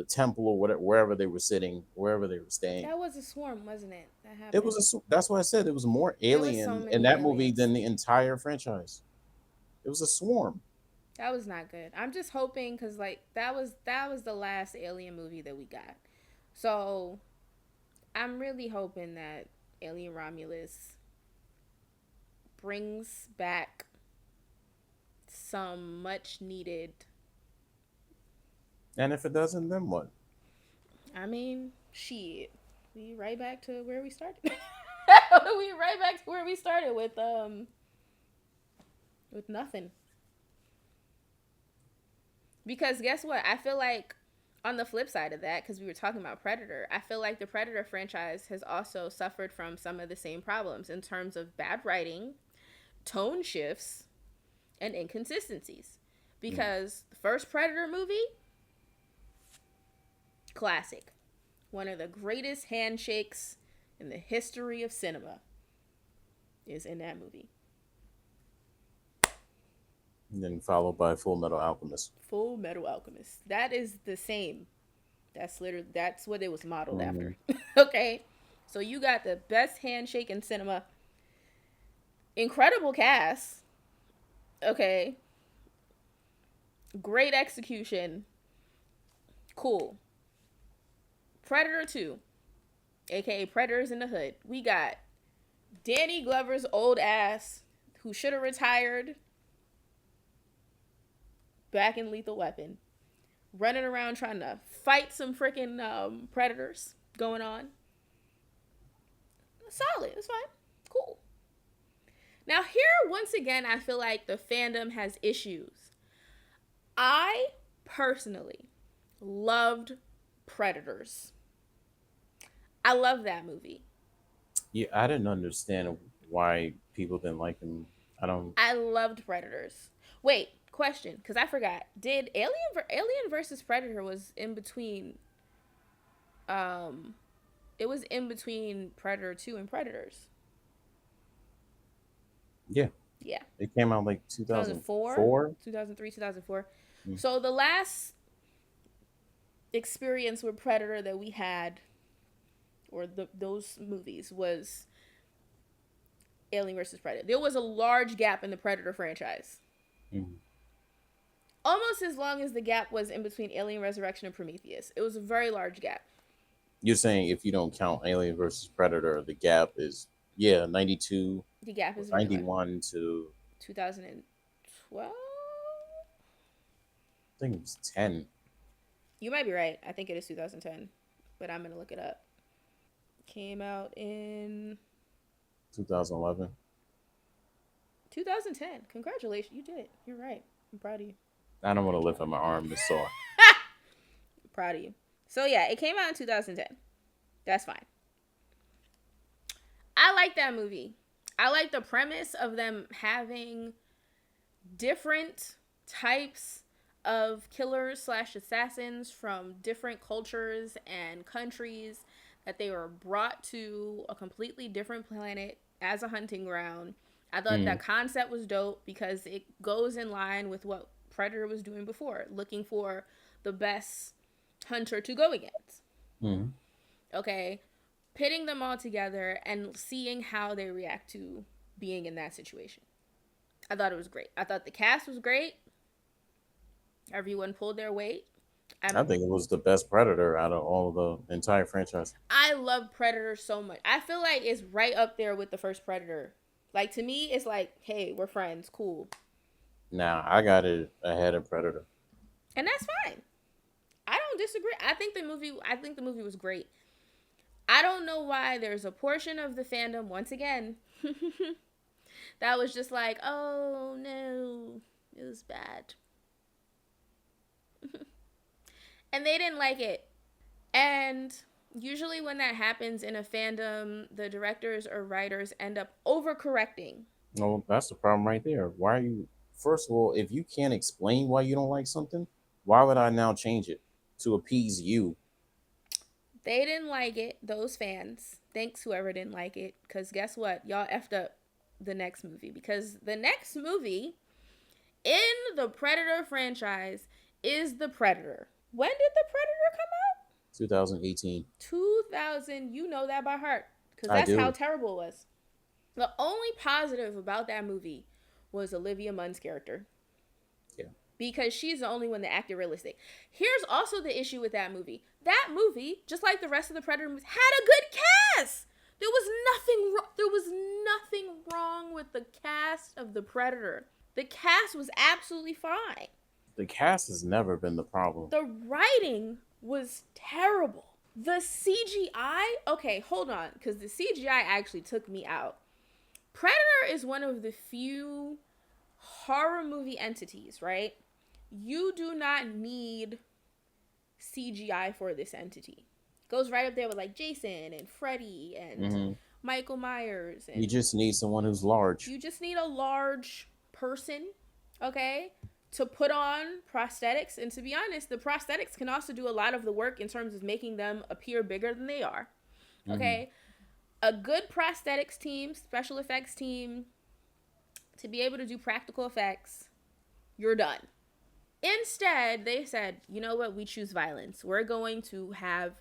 temple or whatever, wherever they were sitting, wherever they were staying. That was a swarm, wasn't it? That It happened. was that's why I said it was more There was so alien in many that movie aliens. than the entire franchise. It was a swarm. That was not good. I'm just hoping because like that was the last Alien movie that we got. So I'm really hoping that Alien Romulus brings back some much needed. And if it doesn't, then what? I mean, shit. We right back to where we started. We right back to where we started with nothing. Because guess what? I feel like on the flip side of that, because we were talking about Predator, I feel like the Predator franchise has also suffered from some of the same problems in terms of bad writing, tone shifts, and inconsistencies. Mm. Because the first Predator movie, classic. One of the greatest handshakes in the history of cinema is in that movie. And then followed by Full Metal Alchemist. Full Metal Alchemist. That is the same. That's what it was modeled Mm-hmm. after. Okay? So you got the best handshake in cinema. Incredible cast. Okay. Great execution. Cool. Predator 2, aka Predators in the Hood. We got Danny Glover's old ass who should have retired back in Lethal Weapon, running around trying to fight some freaking predators going on. Solid. It's fine. Cool. Now, here, once again, I feel like the fandom has issues. I personally loved Predators. I love that movie. Yeah, I didn't understand why people didn't like him. I don't. I loved Predators. Wait, question, because I forgot. Did Alien versus Predator was in between? Um, it was in between Predator 2 and Predators. Yeah, Yeah, it came out like 2004, 2004. 2003, 2004. Mm. So the last experience with Predator that we had, or those movies, was Alien versus Predator. There was a large gap in the Predator franchise. Mm. Almost as long as the gap was in between Alien Resurrection and Prometheus. It was a very large gap. You're saying if you don't count Alien versus Predator, the gap is, yeah, 92 The gap or is very large. 91 to, 2012? I think it was 10. You might be right. I think it is 2010, but I'm going to look it up. Came out in 2011. 2010. Congratulations. You did it. You're right. I'm proud of you. I don't want to lift up my arm. It's sore. Proud of you. So, yeah, it came out in 2010. That's fine. I like that movie. I like the premise of them having different types of killers slash assassins from different cultures and countries, that they were brought to a completely different planet as a hunting ground. I thought Mm. that concept was dope because it goes in line with what Predator was doing before, looking for the best hunter to go against. Mm. Okay, pitting them all together and seeing how they react to being in that situation. I thought it was great. I thought the cast was great. Everyone pulled their weight. I I'm think it was the best Predator out of all of the entire franchise. I love Predator so much. I feel like it's right up there with the first Predator. Like, to me, it's like, hey, we're friends, cool, Now, I got it ahead of Predator. and that's fine. I don't disagree. I think the movie was great. I don't know why there's a portion of the fandom, once again, that was just like, oh no, it was bad, and they didn't like it. And usually, when that happens in a fandom, the directors or writers end up overcorrecting. No, that's the problem right there. Why are you? First of all, if you can't explain why you don't like something, why would I now change it to appease you? They didn't like it, those fans. Thanks, whoever didn't like it. Because guess what? Y'all effed up the next movie. Because the next movie in the Predator franchise is The Predator. When did The Predator come out? 2018. 2000. You know that by heart. Because I that's how do. terrible it was. The only positive about that movie was Olivia Munn's character. Yeah. because she's the only one that acted realistic. Here's also the issue with that movie. That movie, just like the rest of the Predator movies, had a good cast. There was nothing wrong with the cast of the Predator. The cast was absolutely fine. The cast has never been the problem. The writing was terrible. The CGI, okay, hold on, because the CGI actually took me out. Predator is one of the few horror movie entities, right? You do not need CGI for this entity. Goes right up there with like Jason and Freddy and Michael Myers. And you just need someone who's large. You just need a large person, okay, to put on prosthetics. And to be honest, the prosthetics can also do a lot of the work in terms of making them appear bigger than they are. Okay? A good prosthetics team, special effects team, to be able to do practical effects, you're done. Instead, they said, you know what? We choose violence. We're going to have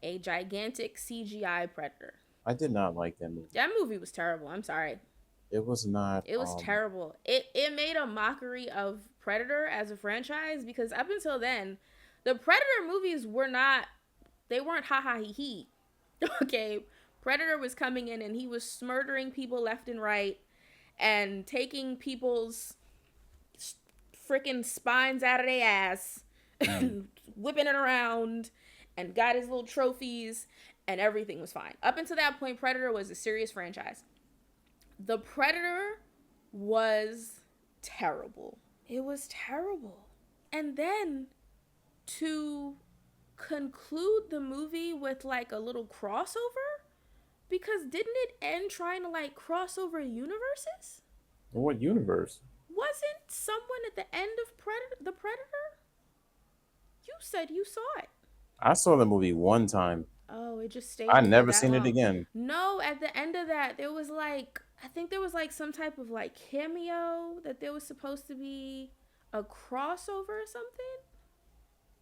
a gigantic CGI Predator. I did not like that movie. That movie was terrible. I'm sorry. It was not. It was terrible. It made a mockery of Predator as a franchise, because up until then, the Predator movies weren't ha ha he he. Okay, Predator was coming in and he was murdering people left and right and taking people's freaking spines out of their ass, whipping it around, and got his little trophies, and everything was fine. Up until that point, Predator was a serious franchise. The Predator was terrible. It was terrible. And then to conclude the movie with like a little crossover, because didn't it end trying to like cross over universes? What universe? Wasn't someone at the end of the Predator? You said you saw it. I saw the movie one time. Oh, it just stayed. I never seen it again. No, at the end of that, there was like, I think there was like some type of like cameo that there was supposed to be a crossover or something.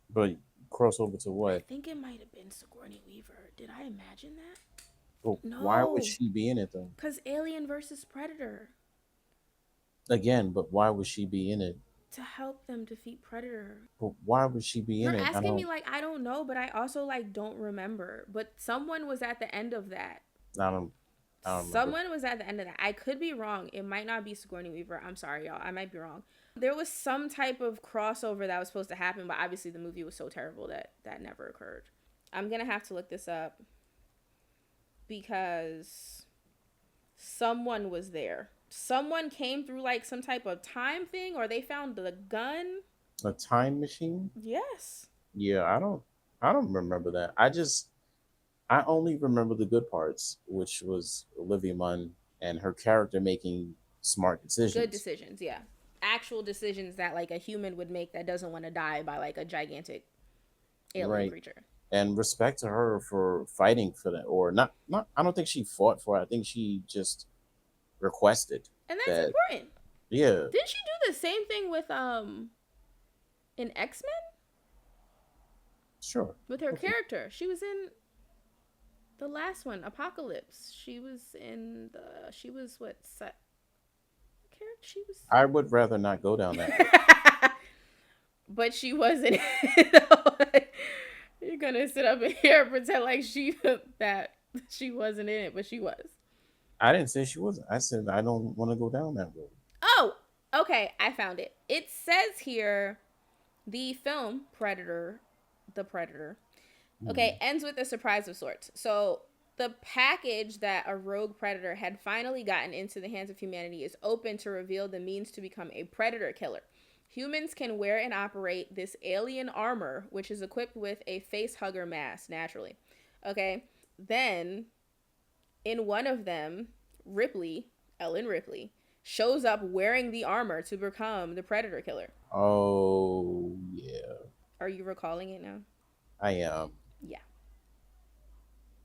But crossover to what? I think it might have been Sigourney Weaver. Did I imagine that? Well, no. Why would she be in it though? Because Alien versus Predator. Again, but why would she be in it? To help them defeat Predator. But why would she be in it? You're asking me like, I don't know, but I also like don't remember. But someone was at the end of that. I don't Someone was at the end of that. I could be wrong. It might not be Sigourney Weaver. I'm sorry, y'all. I might be wrong. There was some type of crossover that was supposed to happen, but obviously the movie was so terrible that never occurred. I'm going to have to look this up because someone was there. Someone came through like some type of time thing, or they found the gun. A time machine? Yes. Yeah, I don't remember that. I only remember the good parts, which was Olivia Munn and her character making smart decisions. Good decisions, yeah. Actual decisions that like a human would make that doesn't want to die by like a gigantic alien creature. And respect to her for fighting for that, or not. I don't think she fought for it. I think she just requested. And that's important. Yeah. Didn't she do the same thing with in X-Men? Sure. With her character. She was in the last one, Apocalypse. She was what set character? She was I would rather not go down that. But she wasn't. You're gonna sit up here and pretend like that she wasn't in it, but she was. I didn't say she wasn't. I said I don't want to go down that road. Oh, okay. I found it. It says here, the film Predator, the Predator, okay, ends with a surprise of sorts. So the package that a rogue predator had finally gotten into the hands of humanity is open to reveal the means to become a predator killer. Humans can wear and operate this alien armor, which is equipped with a face hugger mask, naturally. Okay? Then, in one of them, Ellen Ripley, shows up wearing the armor to become the predator killer. Oh, yeah. Are you recalling it now? I am. Yeah.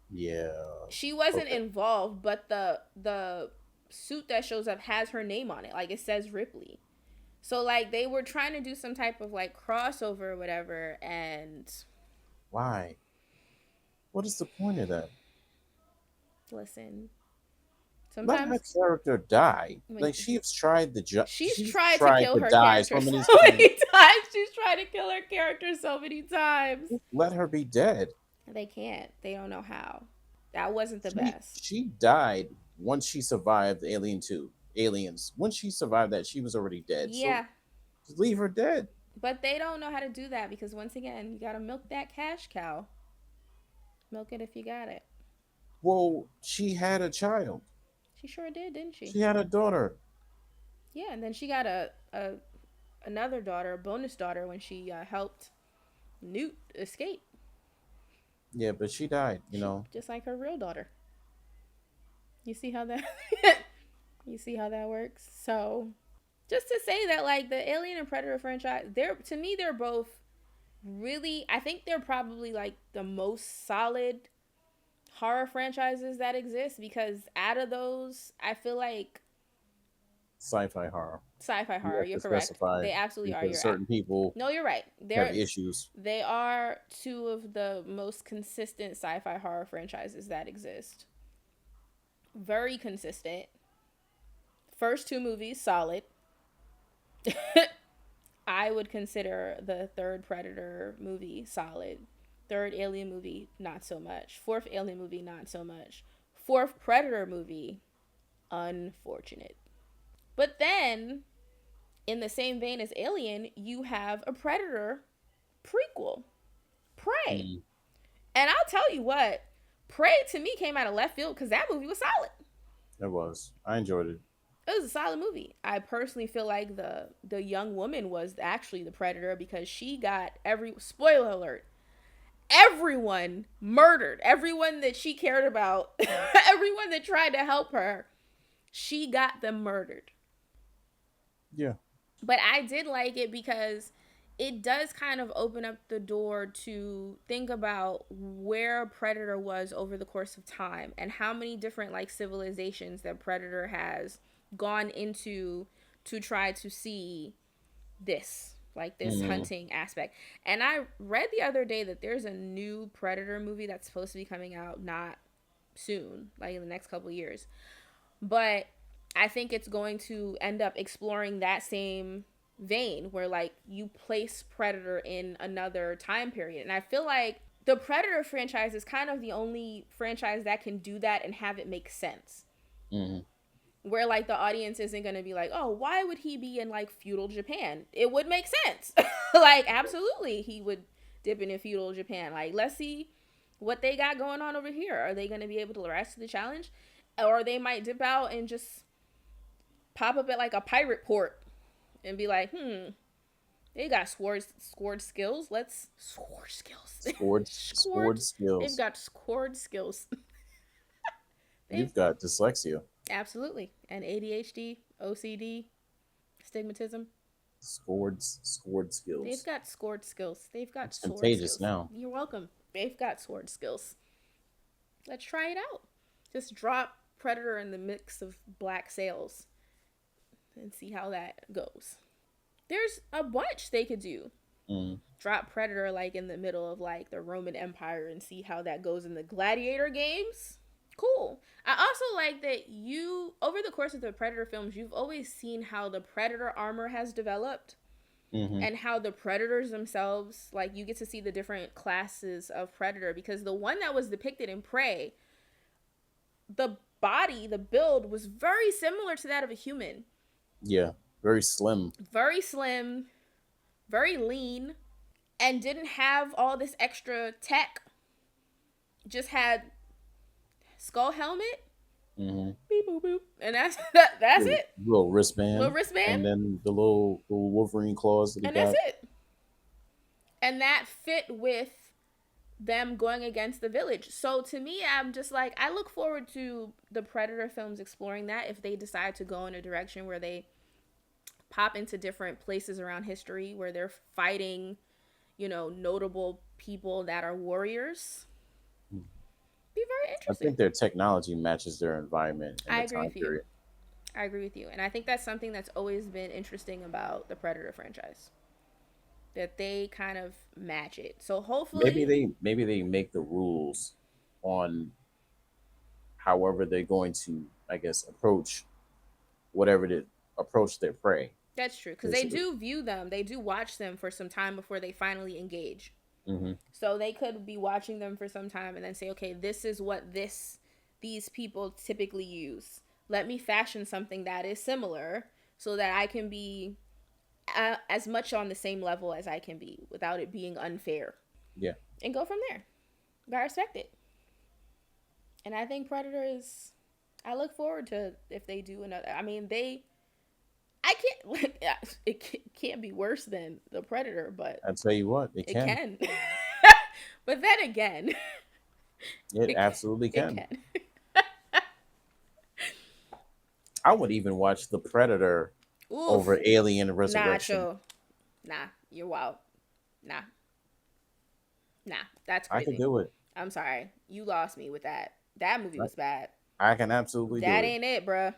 Yeah. She wasn't involved, but the suit that shows up has her name on it. Like, it says Ripley. So, like, they were trying to do some type of, like, crossover or whatever, and... Why? What is the point of that? Listen, Let her Sometimes character die. when Like she's tried she's she's tried to tried kill to her die character so so many times. many times. She's tried to kill her character so many times. Let her be dead. They can't. They don't know how. That wasn't the She best. she died once she survived Alien 2. Aliens. Once she survived that, she was already dead. So Yeah, just leave her dead. but they don't know how to do that because once again, you gotta milk that cash cow. Milk it if you got it. Well, she had a child. She sure did, didn't she? She had a daughter. Yeah, and then she got a another daughter, a bonus daughter, when she helped Newt escape. Yeah, but she died, you She know. just like her real daughter. You see how that you see how that works? So just to say that like the Alien and Predator franchise, they're to me they're both really I think they're probably like the most solid horror franchises that exist because out of those, I feel like Sci-fi horror. sci-fi You horror, have you're to correct. specify They absolutely are. because certain people No, you're right. have issues. They are two of the most consistent sci-fi horror franchises that exist. Very consistent. First two movies solid. I would consider the third Predator movie solid. Third Alien movie, not so much. Fourth Alien movie, not so much. Fourth Predator movie, unfortunate. But then, in the same vein as Alien, you have a Predator prequel, Prey. Mm, And I'll tell you what, Prey to me came out of left field because that movie was solid. it was. I enjoyed it. It was a solid movie. I personally feel like the young woman was actually the predator because she got every spoiler alert. Everyone murdered. Everyone that she cared about, everyone that tried to help her, she got them murdered. Yeah. But I did like it because it does kind of open up the door to think about where Predator was over the course of time and how many different like civilizations that Predator has gone into to try to see this like this Mm, hunting aspect. And I read the other day that there's a new Predator movie that's supposed to be coming out not soon, like in the next couple of years. But I think it's going to end up exploring that same vein where like you place Predator in another time period. And I feel like the Predator franchise is kind of the only franchise that can do that and have it make sense. mm, Where like the audience isn't going to be like, "Oh, why would he be in like feudal Japan?" It would make sense. Like absolutely he would dip in feudal Japan. Like let's see what they got going on over here. Are they going to be able to rise to the challenge? Or they might dip out and just pop up at like a pirate port and be like, they got scored skills. Let's score skills. scored They've skills. got scored skills. They've You've got dyslexia. absolutely and ADHD, OCD, stigmatism. Scored They've skills. got scored skills. They've got It's sword contagious skills. now. You're welcome. They've got sword skills. Let's try it out. Just drop Predator in the mix of black sails and see how that goes. There's a bunch they could do. Mm. Drop Predator like in the middle of like the Roman Empire and see how that goes in the gladiator games. Cool. I also like that you over the course of the Predator films, you've always seen how the Predator armor has developed Hmm. and how the Predators themselves, like you get to see the different classes of Predator because the one that was depicted in Prey, the body, the build was very similar to that of a human. Yeah. Very slim. Very slim, very lean, and didn't have all this extra tech. Just had skull helmet, Hmm. beep boop boop, and that's it. Little wristband. Little wristband, And then the little Wolverine claws that he and that's got. it. And that fit with them going against the village. So to me, I'm just like I look forward to the Predator films exploring that if they decide to go in a direction where they pop into different places around history where they're fighting, notable people that are warriors. Be very I interesting. think their technology matches their environment and I the agree time with you. period. I agree with you. And I think that's something that's always been interesting about the Predator franchise. That they kind of match it. So hopefully Maybe they make the rules on however they're going to I guess, approach whatever to approach their prey. That's true, because they Basically. do view them. They do watch them for some time before they finally engage. Mm-hmm. So they could be watching them for some time and then say, okay, this is what these people typically use. Let me fashion something that is similar so that I can be as much on the same level as I can be without it being unfair. Yeah. And go from there. I respect it. And I think Predator is. I look forward to if they do another. I mean, I can't. It can't be worse than the Predator, but I tell you what, it can. But then again, it absolutely it can. can. I would even watch the Predator over Alien Resurrection. Nah, you're wild. Nah, that's crazy. I can do it. I'm sorry, you lost me with that. That movie was bad. I can absolutely do it. That ain't it, bruh.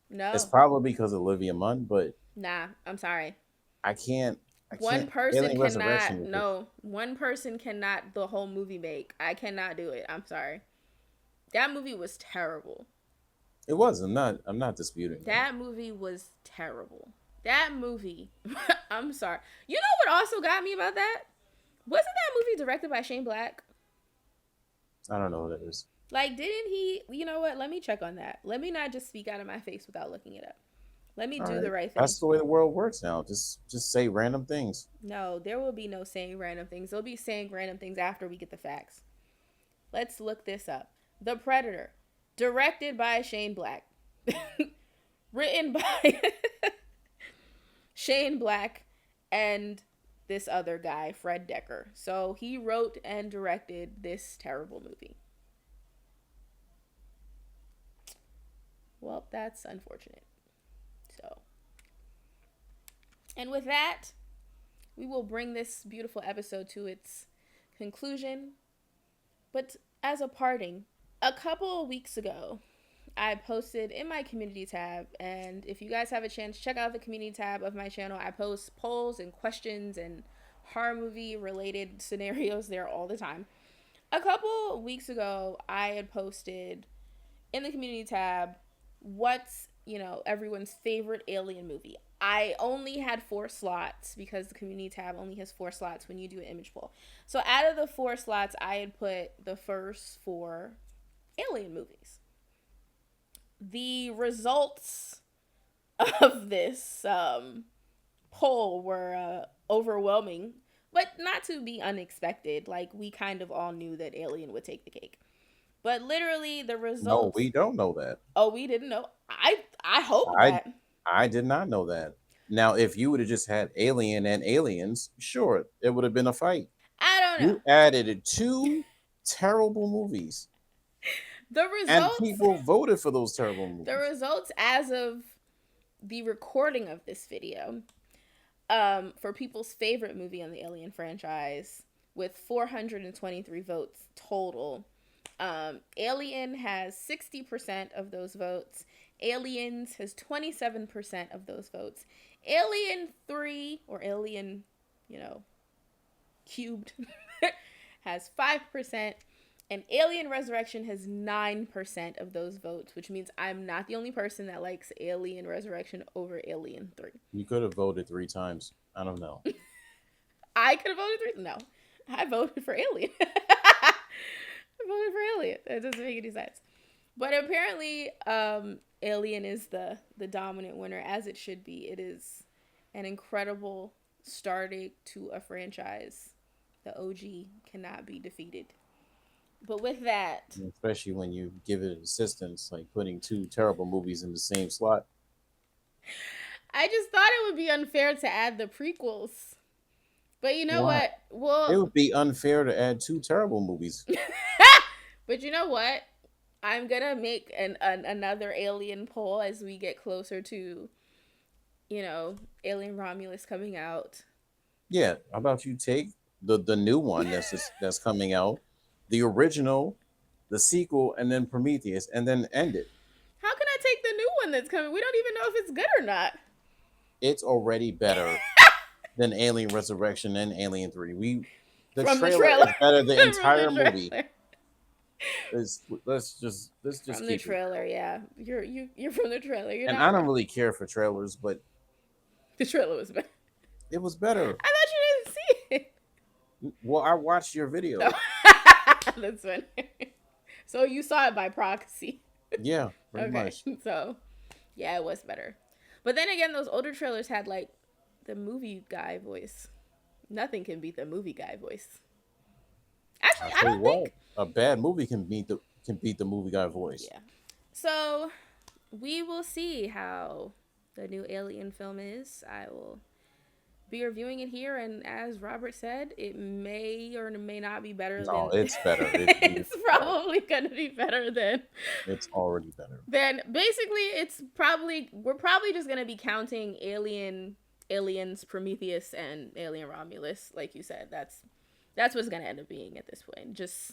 No. It's probably because of Olivia Munn, but nah, I'm sorry. I can't. One person cannot. No, one person cannot the whole movie make. I cannot do it. I'm sorry. That movie was terrible. It was. I'm not disputing that movie was terrible. That movie. I'm sorry. You know what also got me about that? Wasn't that movie directed by Shane Black? I don't know what it is. Like, didn't he? You know what? Let me check on that. Let me not just speak out of my face without looking it up. Let me do the right thing. That's the way the world works now. Just say random things. No, there will be no saying random things. They'll be saying random things after we get the facts. Let's look this up. The Predator, directed by Shane Black. Written by Shane Black and this other guy, Fred Decker. So he wrote and directed this terrible movie. Well, that's unfortunate. So, and with that, we will bring this beautiful episode to its conclusion. But as a parting, a couple of weeks ago, I posted in my community tab, and if you guys have a chance, check out the community tab of my channel. I post polls and questions and horror movie related scenarios there all the time. A couple of weeks ago, I had posted in the community tab what's, everyone's favorite Alien movie. I only had 4 slots because the community tab only has 4 slots when you do an image poll. So out of the 4 slots, I had put the first 4 Alien movies. The results of this poll were overwhelming, but not to be unexpected. Like, we kind of all knew that Alien would take the cake. But literally, the results... No, we don't know that. Oh, we didn't know? I hope that. I did not know that. Now, if you would have just had Alien and Aliens, sure, it would have been a fight. I don't know. You added 2 terrible movies. The results... And people voted for those terrible movies. The results as of the recording of this video, for people's favorite movie on the Alien franchise, with 423 votes total... Alien has 60% of those votes. Aliens has 27% of those votes. Alien 3, or Alien, cubed, has 5%. And Alien Resurrection has 9% of those votes, which means I'm not the only person that likes Alien Resurrection over Alien 3. You could have voted 3 times. I don't know. I could have voted 3? No. I voted for Alien. Voted for Alien. That doesn't make any sense. But apparently, Alien is the dominant winner, as it should be. It is an incredible starting to a franchise. The OG cannot be defeated. But with that... Especially when you give it assistance, like putting 2 terrible movies in the same slot. I just thought it would be unfair to add the prequels. But you know what? Well, it would be unfair to add 2 terrible movies. But you know what? I'm gonna make another Alien poll as we get closer to, Alien Romulus coming out. Yeah, how about you take the new one that's coming out, the original, the sequel, and then Prometheus, and then end it. How can I take the new one that's coming? We don't even know if it's good or not. It's already better than Alien Resurrection and Alien 3. The From trailer is better than the entire movie. Let's just From the keep it. trailer, yeah. You're from the trailer. You're And not I don't right. really care for trailers, but The trailer was bad. it was better. I thought you didn't see it. Well, I watched your No. video. That's funny. So you saw it by proxy. Yeah, pretty Okay. much. So yeah, it was better. But then again, those older trailers had like the movie guy voice. Nothing can beat the movie guy voice. Actually, I'll I tell you don't think. what, a bad movie can beat the movie guy voice. Yeah. So we will see how the new Alien film is. I will be reviewing it here, and as Robert said, it may or may not be better No, than. it's better. It's probably gonna be better It's already better. than. Basically, we're probably just gonna be counting Aliens, Prometheus, and Alien Romulus, like you said. That's what's gonna end up being at this point. Just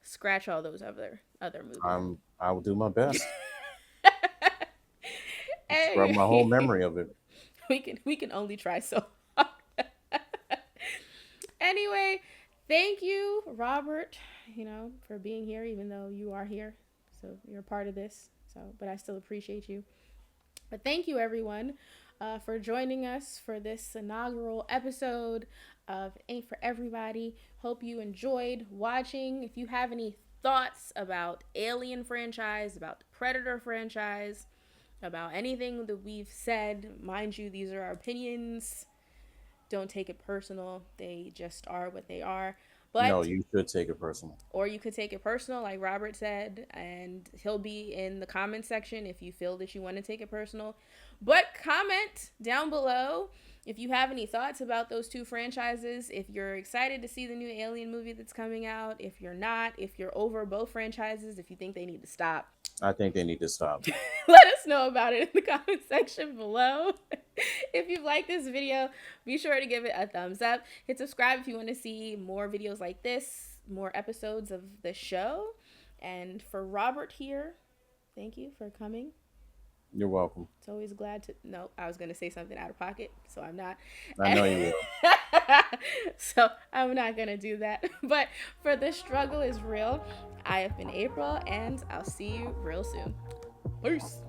scratch all those other movies. I will do my best. Scrub my whole Hey, memory of it. we can only try so hard. Anyway, thank you, Robert, for being here, even though you are here. So you're a part of this. So, but I still appreciate you. But thank you, everyone, for joining us for this inaugural episode of Ain't For Everybody. Hope you enjoyed watching. If you have any thoughts about Alien franchise, about the Predator franchise, about anything that we've said, mind you, these are our opinions. Don't take it personal. They just are what they are. No, But you should take it personal. or you could take it personal, like Robert said, and he'll be in the comment section if you feel that you want to take it personal. But comment down below if you have any thoughts about those two franchises, if you're excited to see the new Alien movie that's coming out, if you're not, if you're over both franchises, if you think they need to stop. I think they need to stop. Let us know about it in the comment section below. If you've liked this video, be sure to give it a thumbs up. Hit subscribe if you want to see more videos like this, more episodes of the show. And for Robert here, thank you for coming. You're welcome. It's always glad to. No, I was going to say something out of pocket, so I'm not. I know you will. So I'm not going to do that. But for The Struggle Is Real, I have been April, and I'll see you real soon. Peace.